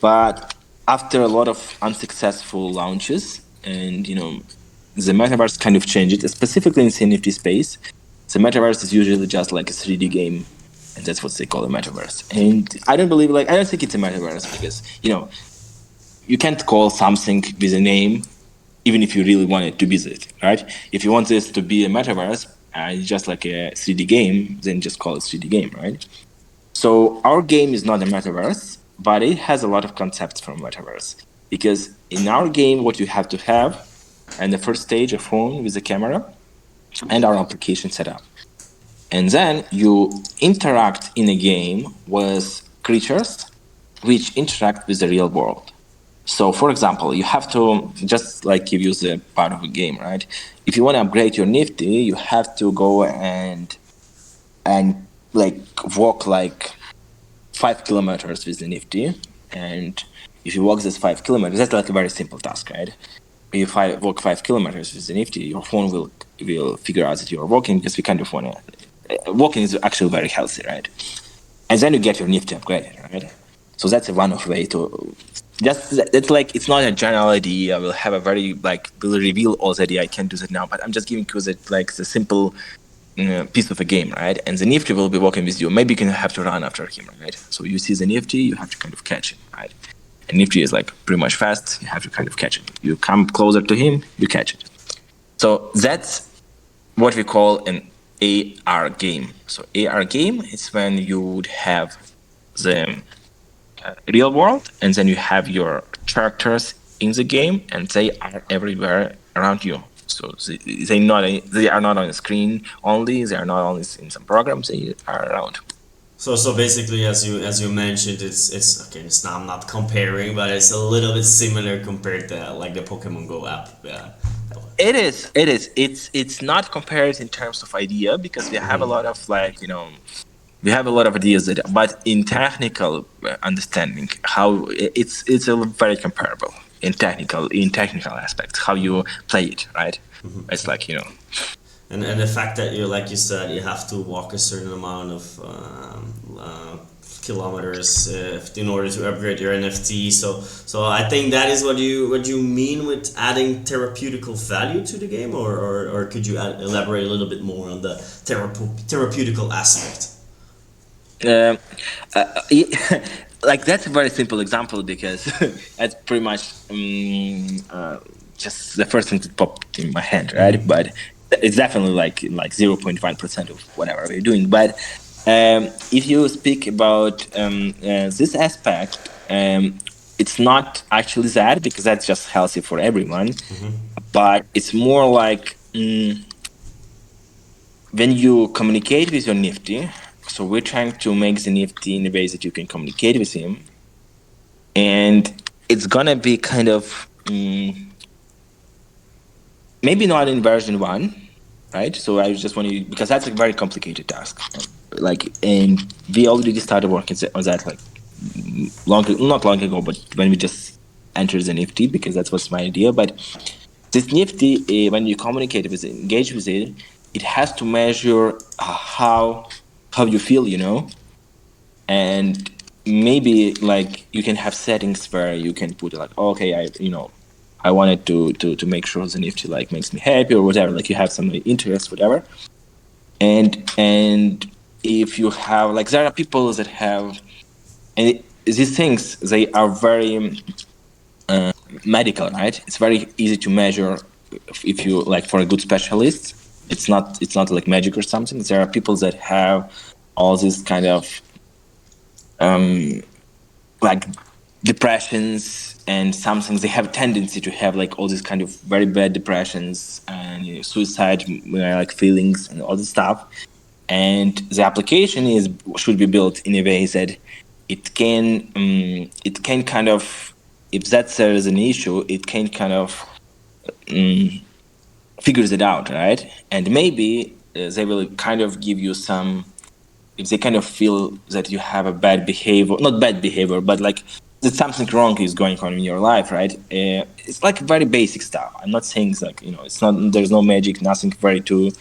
But after a lot of unsuccessful launches, and the metaverse kind of changed it, specifically in the NFT space. The metaverse is usually just like a 3D game, and that's what they call a metaverse. And I don't think it's a metaverse because you can't call something with a name, even if you really want it to be it, right? If you want this to be a metaverse, just like a 3D game, then just call it 3D game, right? So our game is not a metaverse, but it has a lot of concepts from metaverse. Because in our game, what you have to have, and the first stage, a phone with a camera, and our application setup. And then you interact in a game with creatures which interact with the real world. So, for example, you have to just like give you the part of a game, right? If you want to upgrade your Knfty, you have to go and like walk like 5 kilometers with the Knfty. And if you walk this 5 kilometers, that's like a very simple task, right? If I walk 5 kilometers with the Knfty, your phone will figure out that you are walking because we kind of want to. Walking is actually very healthy, right? And then you get your Knfty upgraded, right? So that's one of way to. That's like, it's not a general idea. We'll have a very we'll reveal all the idea. I can't do that now, but I'm just giving you the simple piece of a game, right? And the Knfty will be walking with you. Maybe you can have to run after him, right? So you see the Knfty, you have to kind of catch him, right? And Knfty is like pretty much fast. You have to kind of catch it. You come closer to him, you catch it. So that's what we call an AR game. So AR game is when you would have the real world, and then you have your characters in the game, and they are everywhere around you. So they are not on the screen only. They are not only in some programs. They are around. So basically, as you mentioned, it's okay. It's not, I'm not comparing, but it's a little bit similar compared to like the Pokemon Go app. Yeah. It is. It's not compared in terms of idea because we have a lot of we have a lot of ideas but in technical understanding, how it's a very comparable in technical aspects, how you play it, right? It's like And the fact that like you said, you have to walk a certain amount of kilometers in order to upgrade your NFT. So I think that is what you mean with adding therapeutical value to the game, or could you elaborate a little bit more on the therapeutical aspect? Like that's a very simple example because that's pretty much just the first thing that popped in my head, right? But it's definitely like 0.1% of whatever we're doing. But if you speak about this aspect, it's not actually that, because that's just healthy for everyone. But it's more like when you communicate with your Knfty. So we're trying to make the Knfty in a way that you can communicate with him, and it's gonna be kind of maybe not in version 1, right? So I just want to, because that's a very complicated task, like, and we already started working on that like not long ago, but when we just entered the Knfty, because that was my idea. But this Knfty, when you communicate with it, engage with it, it has to measure how you feel, and maybe like you can have settings where you can put like, okay, I wanted to make sure the Knfty like makes me happy or whatever. Like you have some interest, whatever. And if you have like, there are people that have, and these things, they are very medical, right? It's very easy to measure if you like, for a good specialist. It's not like magic or something. There are people that have all this kind of like depressions and some things. They have a tendency to have like all these kind of very bad depressions and suicide like feelings and all this stuff. And the application should be built in a way that it can kind of, if there is an issue, it can kind of figures it out, right? And maybe they will kind of give you some, if they kind of feel that you have a bad behavior, not bad behavior, but like that something wrong is going on in your life, right? It's like very basic stuff. I'm not saying it's like, it's not, there's no magic, nothing very too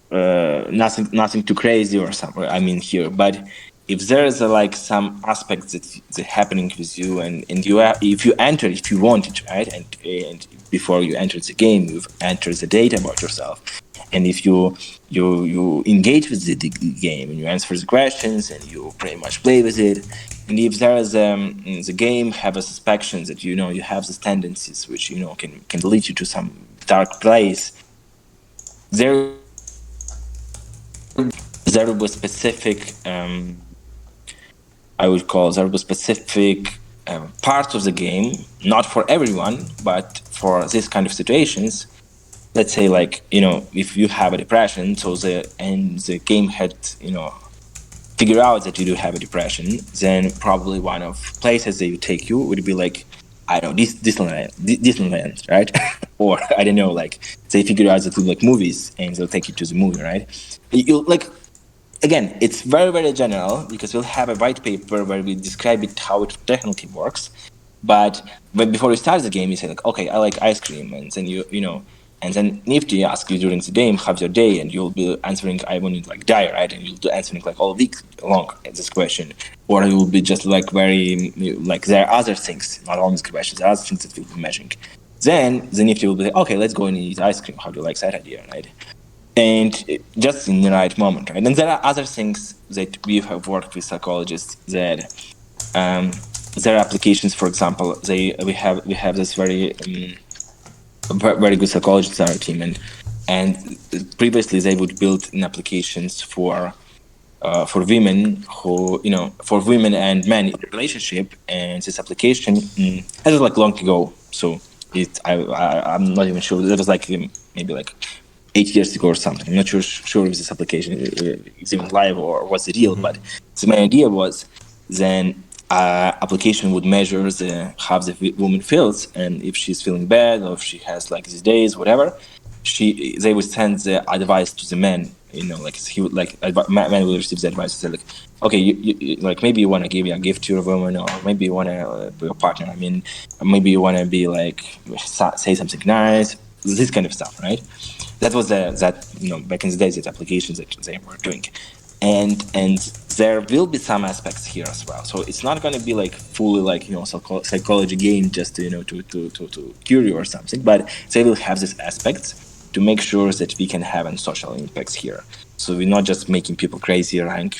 nothing too crazy or something. I mean here, but if there's like some aspects that's happening with you, and if you want it, right, and before you enter the game, you've entered the data about yourself, and if you engage with the game and you answer the questions and you pretty much play with it, and if there is the game have a suspicion that you have these tendencies which can lead you to some dark place, there will be specific I would call there will be specific parts of the game, not for everyone, but for this kind of situations. Let's say like, if you have a depression, so the game had, figure out that you do have a depression, then probably one of places that you take you would be like, I don't know, Disneyland, right? Or I don't know, like they figure out that you like movies and they'll take you to the movie, right? You like, again, it's very, very general because we'll have a white paper where we describe it how it technically works. But before you start the game, you say like, okay, I like ice cream, and then and then Knfty asks you during the game, how's your day, and you'll be answering, I want to like die, right? And you'll be answering like all week long this question, or you'll be just like very like there are other things, not only this question, there are other things that you'll be measuring. Then the Knfty will be like, okay, let's go and eat ice cream. How do you like that idea, right? And just in the right moment, right? And there are other things that we have worked with psychologists that their applications, for example, we have this very very good psychologists on our team, and previously they would build in applications for women who for women and men in a relationship, and this application that was like long ago, so I'm not even sure, that was like maybe like 8 years ago or something. I'm not sure if this application is even live or what's the deal, but the main idea was then application would measure how the woman feels, and if she's feeling bad or if she has like these days, whatever, they would send the advice to the man. Like he would man will receive the advice, say like, okay, you like maybe you want to give a gift to your woman, or maybe you want to be your partner. I mean, maybe you want to be like say something nice, this kind of stuff, right? That was back in the days, that applications that they were doing. And there will be some aspects here as well. So it's not going to be like fully like psychology game just to cure you or something, but they will have these aspects to make sure that we can have social impacts here. So we're not just making people crazy, like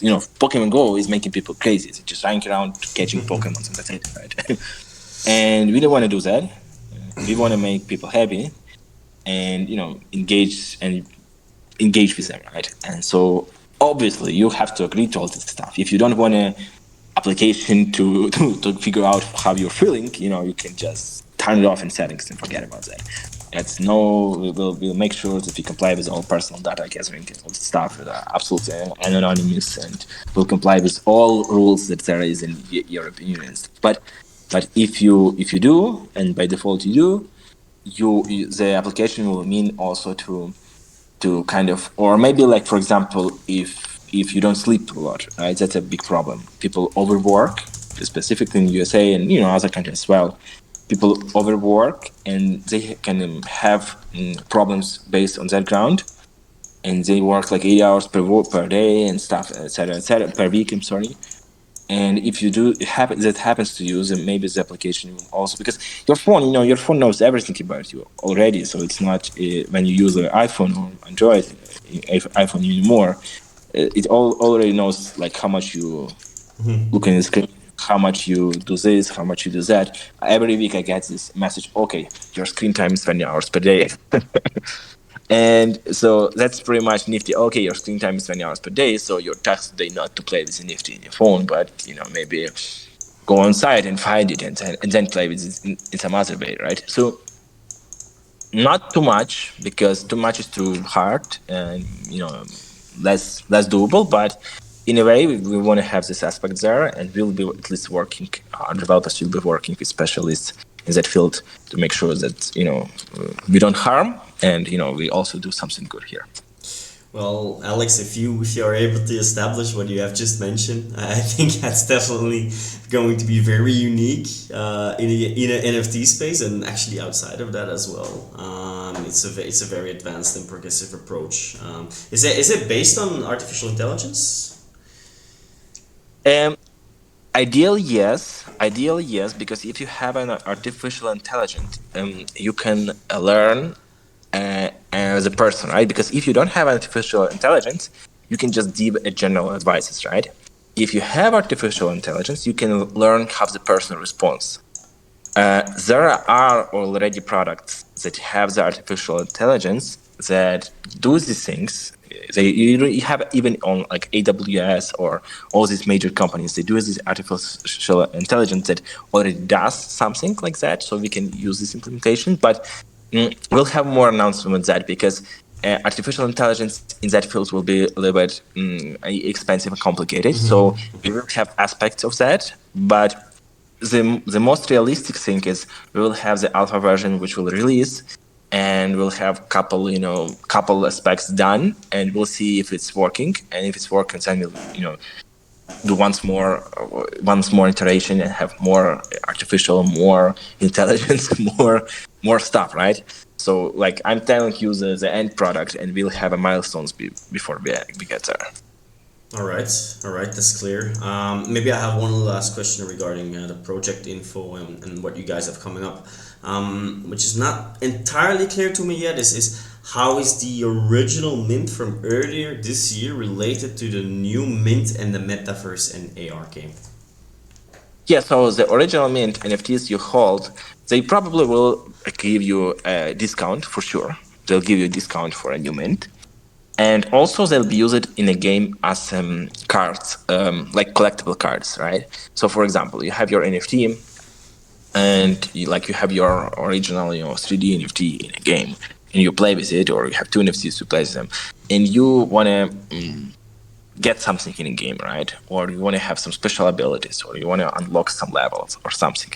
Pokemon Go is making people crazy. It's just running around catching Pokemon, and that's it, right? And we don't want to do that. We want to make people happy and engage with them, right? And so obviously you have to agree to all this stuff. If you don't want an application to figure out how you're feeling, you can just turn it off in settings and forget about that. We'll make sure that we comply with all personal data gathering and all this stuff that are absolutely anonymous, and we'll comply with all rules that there is in European Union. But if you do, and by default you do, the application will mean also to kind of, or maybe like, for example, if you don't sleep a lot, right? That's a big problem. People overwork, specifically in USA and other countries as well. People overwork and they can have problems based on that ground, and they work like 8 hours per day and stuff, etc., per week. I'm sorry. And if you do that happens to you, then maybe the application will also, because your phone knows everything about you already. So it's not when you use an iPhone or Android, iPhone anymore, it already knows like how much you look in the screen, how much you do this, how much you do that. Every week I get this message: okay, your screen time is 20 hours per day. And so that's pretty much Knfty. Okay, your screen time is 20 hours per day, so your task today not to play with Knfty in your phone, but maybe go on site and find it and then play with it in some other way, right? So not too much, because too much is too hard and less doable. But in a way, we want to have this aspect there, and we'll be at least working. Our developers will be working with specialists in that field to make sure that we don't harm, and we also do something good here. Well, Alex, if you are able to establish what you have just mentioned, I think that's definitely going to be very unique in an NFT space, and actually outside of that as well. It's a very advanced and progressive approach. Is it based on artificial intelligence? Ideally, yes. Because if you have an artificial intelligence, you can learn as a person, right? Because if you don't have artificial intelligence, you can just give a general advices, right? If you have artificial intelligence, you can learn how the person responds. There are already products that have the artificial intelligence that do these things. You have even on like AWS or all these major companies, they do this artificial intelligence that already does something like that. So we can use this implementation, but we'll have more announcements on that, because artificial intelligence in that field will be a little bit expensive and complicated. So we will have aspects of that, but the most realistic thing is we will have the alpha version which will release, and we'll have couple aspects done, and we'll see if it's working. And if it's working, then we'll do once more iteration and have more artificial, more intelligence, more stuff, right? So like I'm telling you the end product, and we'll have a milestones before we get there. All right, that's clear. Maybe I have one last question regarding the project info and what you guys have coming up, which is not entirely clear to me yet. Is how is the original mint from earlier this year related to the new mint and the metaverse and AR game? Yeah, so the original mint NFTs you hold, they probably will give you a discount for sure. They'll give you a discount for a new mint. And also they'll be used in a game as cards, like collectible cards, right? So for example, you have your NFT, and you have your original 3D NFT in a game, and you play with it, or you have two NFTs to play with them, and you want to get something in a game, right? Or you want to have some special abilities, or you want to unlock some levels or something.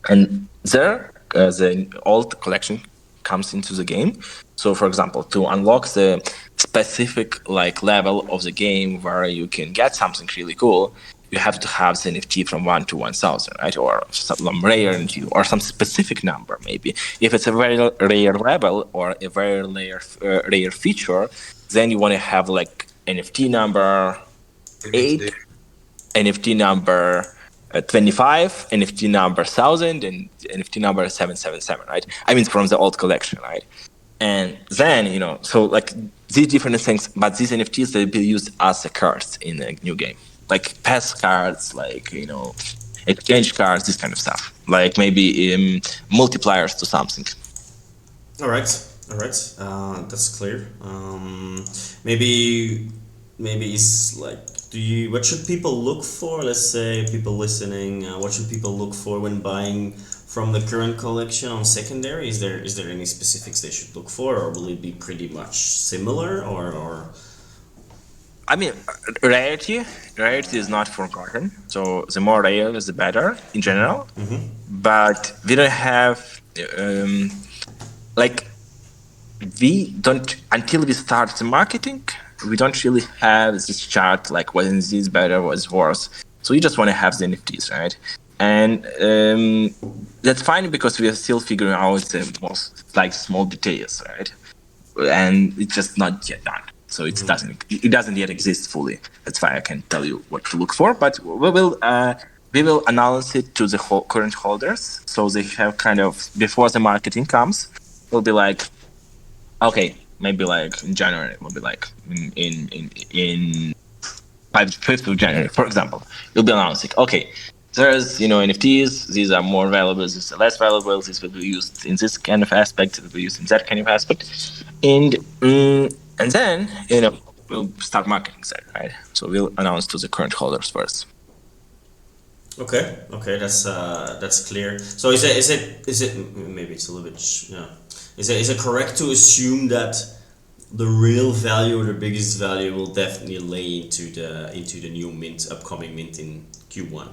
And there, the old collection comes into the game. So for example, to unlock the specific level of the game where you can get something really cool, you have to have the NFT from 1 to 1,000, right? Or some rare NFT, or some specific number maybe. If it's a very rare level or a very rare feature, then you want to have NFT number 8, NFT number 25, NFT number 1000, and NFT number 777, right? I mean, from the old collection, right? And then, so like these different things, but these NFTs, they will be used as a cards in a new game, like pass cards, like exchange cards, this kind of stuff, like maybe multipliers to something. All right, that's clear. Maybe it's like, what should people look for? Let's say people listening, what should people look for when buying from the current collection on secondary? Is there any specifics they should look for, or will it be pretty much similar, or? I mean, rarity is not forgotten. So the more rare, the better in general. Mm-hmm. But we don't have we don't, until we start the marketing, we don't really have this chart like what is better, what is worse. So we just want to have the NFTs, right? And that's fine because we are still figuring out the most like small details, right? And it's just not yet done. So it doesn't yet exist fully. That's why I can't tell you what to look for. But we will announce it to the current holders, so they have kind of, before the marketing comes, we'll be like, okay, maybe like in January, we'll be like in 5th of January, for example, we'll be announcing, okay, there's NFTs, these are more valuable, these are less valuable, this will be used in this kind of aspect, it will be used in that kind of aspect, and then we'll start marketing that, right? So we'll announce to the current holders first. Okay, that's clear. So is it maybe it's a little bit is it correct to assume that the real value or the biggest value will definitely lay into the new upcoming mint in Q1?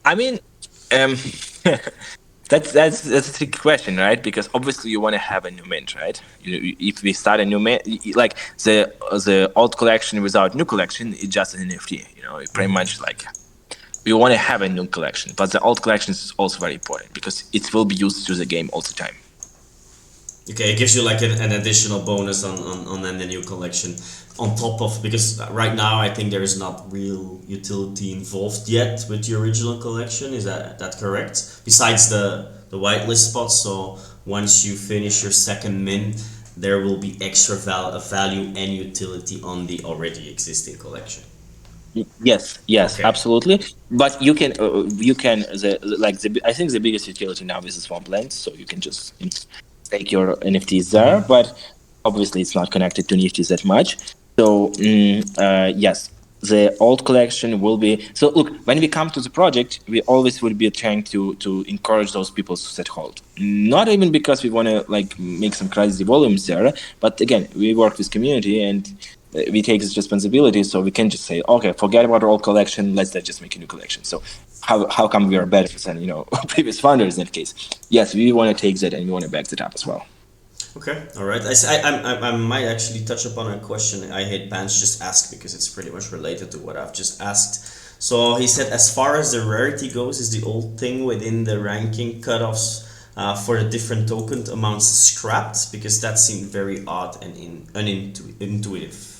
I mean, that's a tricky question, right? Because obviously you want to have a new mint, right? If we start a new mint, like the old collection without new collection, it's just an NFT. Pretty much like we want to have a new collection, but the old collection is also very important because it will be used through the game all the time. Okay, it gives you like an additional bonus on the new collection on top of, because right now I think there is not real utility involved yet with the original collection. Is that correct? Besides the whitelist spots, so once you finish your second mint, there will be extra value and utility on the already existing collection. Yes, okay. Absolutely. But you can I think the biggest utility now is the swamp land, so you can just take your NFTs there, but obviously it's not connected to NFTs that much. So yes, the old collection will be. So look, when we come to the project, we always will be trying to encourage those people to set hold. Not even because we want to like make some crazy volumes there, but again, we work with community and we take this responsibility, so we can just say, okay, forget about our old collection, let's just make a new collection. So how come we are better than previous founders in that case? Yes, we want to take that and we want to back that up as well. Okay, all right. I might actually touch upon a question I hate Pants just asked because it's pretty much related to what I've just asked. So he said, as far as the rarity goes, is the old thing within the ranking cutoffs for the different token amounts scrapped? Because that seemed very odd and unintuitive.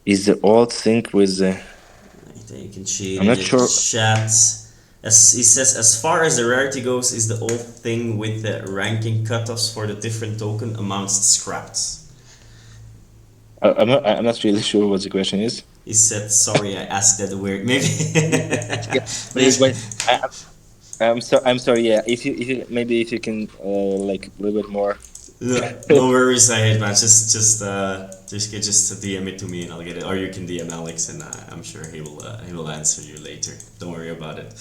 Is the old thing with the... You can see I'm not sure. Chat. As he says, as far as the rarity goes, is the old thing with the ranking cutoffs for the different token amounts scrapped? I'm not really sure what the question is. He said, sorry, I asked that weird. Maybe. I'm sorry. Yeah, if you maybe if you can like a little bit more. No worries, I hate man. Just DM it to me and I'll get it, or you can DM Alex and I'm sure he will answer you later. Don't worry about it.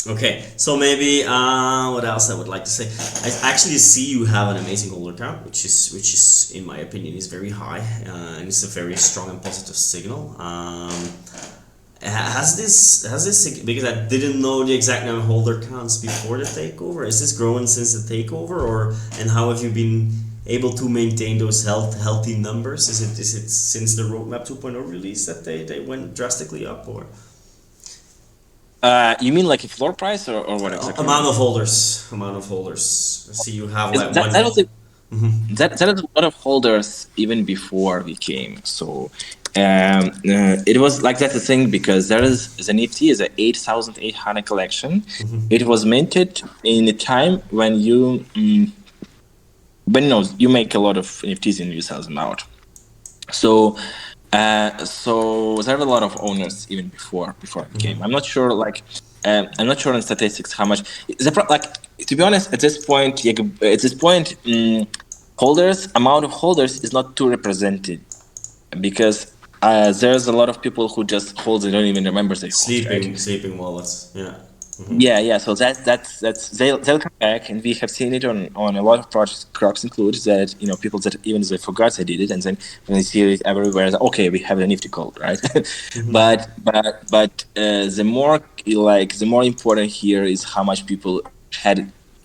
Okay, so maybe what else I would like to say? I actually see you have an amazing holder count, which is in my opinion is very high, and it's a very strong and positive signal. Has this, because I didn't know the exact number of holder counts before the takeover, is this growing since the takeover, and how have you been able to maintain those healthy numbers? Is it since the roadmap 2.0 release that they went drastically up, or? You mean like a floor price or what exactly? Amount of holders. I see you have like That is a lot of holders even before we came. So it was like that's the thing because there is the Knfty is a 8,800 collection. It was minted in a time when you make a lot of NFTs and you sell them out. So there were a lot of owners even before we came. I'm not sure I'm not sure on statistics how much to be honest at this point amount of holders is not too represented because there's a lot of people who just hold they don't even remember they sleeping wallets. Yeah. So that's they'll come back, and we have seen it on a lot of projects. Crocs includes that people that even they forgot they did it, and then when they see it everywhere, okay, we have a Knfty code, right? But the more important here is how much people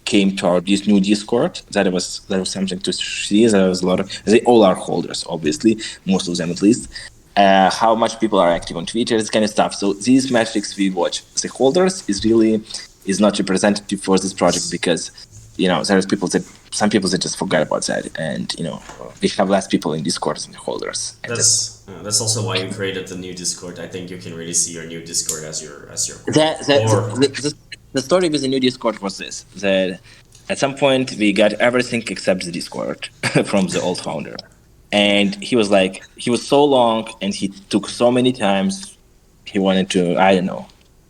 came to our this new Discord. That was something to see. There was a lot of they all are holders, obviously, most of them at least. How much people are active on Twitter, this kind of stuff. So these metrics we watch. The holders is not representative for this project because there's some people that just forgot about that, and we have less people in Discord than the holders. That's also why you created the new Discord. I think you can really see your new Discord as your the story with the new Discord was this: that at some point we got everything except the Discord from the old founder. And he was so long and he took so many times. He wanted to, I don't know,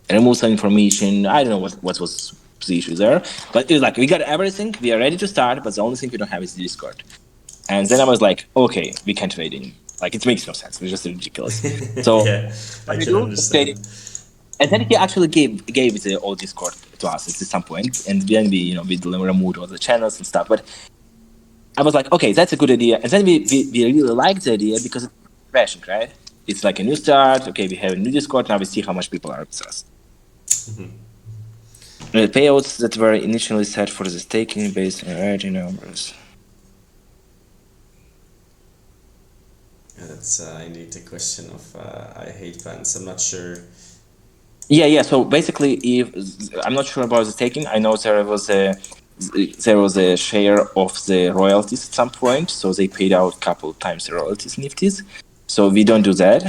remove some information. I don't know what was the issue there. But it was we got everything. We are ready to start, but the only thing we don't have is the Discord. And then I was like, okay, we can't wait anymore. It makes no sense. It's just ridiculous. So yeah, I can understand. And then he actually gave the old Discord to us at some point. And then we removed all the channels and stuff. But I was like, okay, that's a good idea. And then we really liked the idea because it's refreshing, right? It's like a new start. Okay, we have a new Discord. Now we see how much people are with us. The payouts that were initially set for the staking based on RG numbers. Yeah, that's indeed the question of I hate fans. I'm not sure. Yeah. So basically, I'm not sure about the staking. I know there was a share of the royalties at some point, so they paid out a couple of times the royalties Knfties. So we don't do that,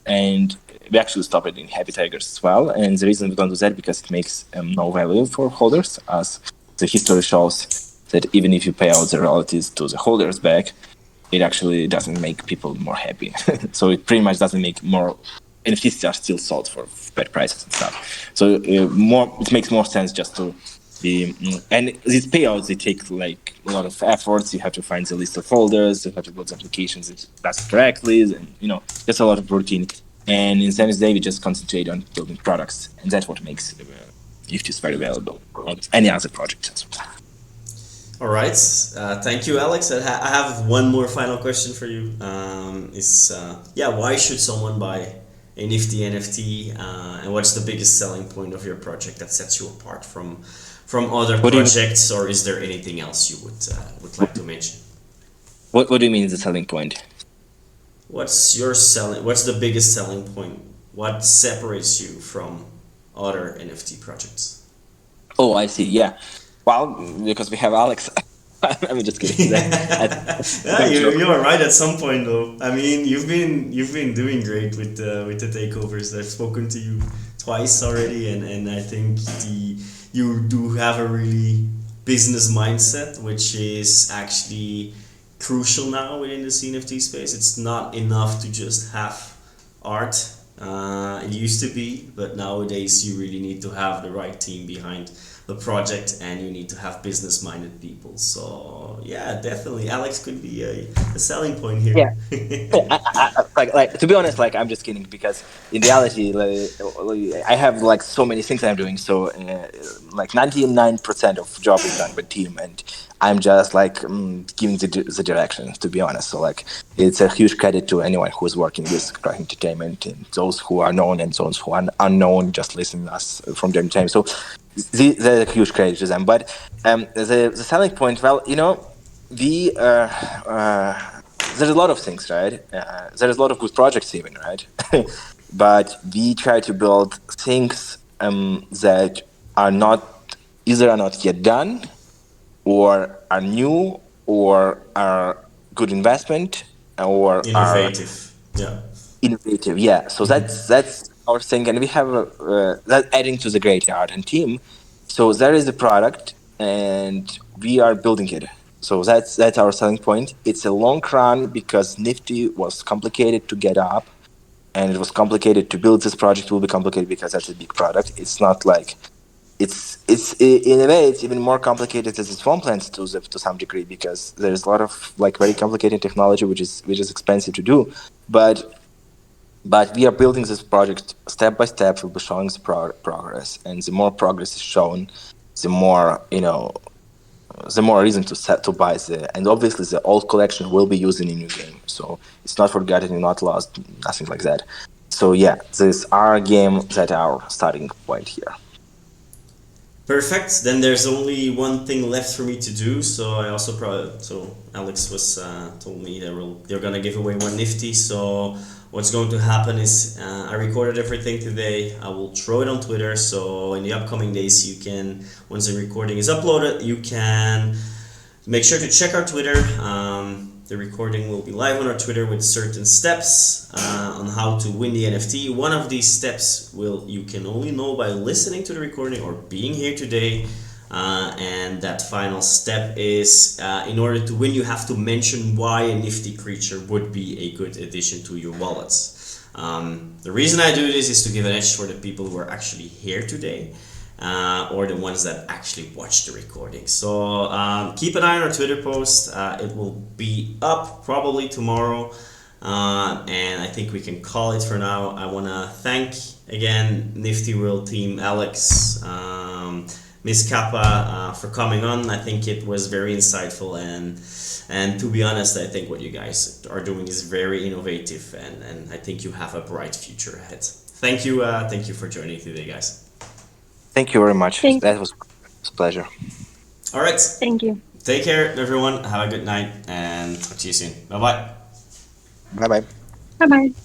and we actually stopped it in Happy Tigers as well. And the reason we don't do that because it makes no value for holders, as the history shows that even if you pay out the royalties to the holders back, it actually doesn't make people more happy. So it pretty much doesn't make more. NFTs are still sold for bad prices and stuff. So it makes more sense just to and these payouts, they take a lot of efforts. You have to find the list of holders, you have to build applications that does correctly, and there's a lot of routine. And in Sandy's day, we just concentrate on building products, and that's what makes Knfty very valuable on any other project as well. All right, thank you, Alex. I have one more final question for you. Why should someone buy a Knfty NFT, and what's the biggest selling point of your project that sets you apart from other projects, or is there anything else you would like to mention? What do you mean is the selling point? What's the biggest selling point? What separates you from other NFT projects? Oh, I see. Yeah. Well, because we have Alex. I'm just kidding. You are right at some point, though. I mean, you've been doing great with the takeovers. I've spoken to you twice already, and I think you do have a really business mindset, which is actually crucial now within the NFT space. It's not enough to just have art. It used to be, but nowadays you really need to have the right team behind the project, and you need to have business-minded people. So yeah, definitely, Alex could be a selling point here. Yeah, I, to be honest, I'm just kidding because in reality, I have so many things I'm doing. So 99% of job is done by team, and I'm just giving the direction. To be honest, so it's a huge credit to anyone who is working with Croc Entertainment, and those who are known and those who are unknown, just listen to us from time to time. So. There's a huge credit to them, but the selling point, there's a lot of things, right? There's a lot of good projects even, right? But we try to build things that are not yet done, or are new, or are good investment or are Innovative. Yeah. innovative. Yeah, so that's our thing, and we have that adding to the graveyard and team. So there is the product, and we are building it. So that's our selling point. It's a long run because Knfty was complicated to get up, and it was complicated to build. This project will be complicated because that's a big product. It's not like it's in a way it's even more complicated as its phone plans to some degree, because there's a lot of like very complicated technology which is expensive to do, but we are building this project step by step. We'll be showing the progress, and the more progress is shown, the more the more reason to buy and obviously the old collection will be used in a new game, so it's not forgotten and not lost, nothing like that. So yeah, this our game that our starting point here. Perfect. Then there's only one thing left for me to do. So I also so Alex was told me they're gonna give away one Knfty. So what's going to happen is I recorded everything today. I will throw it on Twitter. So in the upcoming days, you can, once the recording is uploaded, you can make sure to check our Twitter. The recording will be live on our Twitter with certain steps on how to win the NFT. One of these steps you can only know by listening to the recording or being here today. And that final step is in order to win, you have to mention why a Knfty creature would be a good addition to your wallets. The reason I do this is to give an edge for the people who are actually here today. Or the ones that actually watch the recording. So keep an eye on our Twitter post. It will be up probably tomorrow. And I think we can call it for now. I want to thank again Knfty World team, Alex, Miss Kappa for coming on. I think it was very insightful, and to be honest, I think what you guys are doing is very innovative, and I think you have a bright future ahead. Thank you for joining today, guys. Thank you very much. That was a pleasure. All right. Thank you. Take care, everyone. Have a good night, and talk to you soon. Bye bye. Bye bye. Bye bye.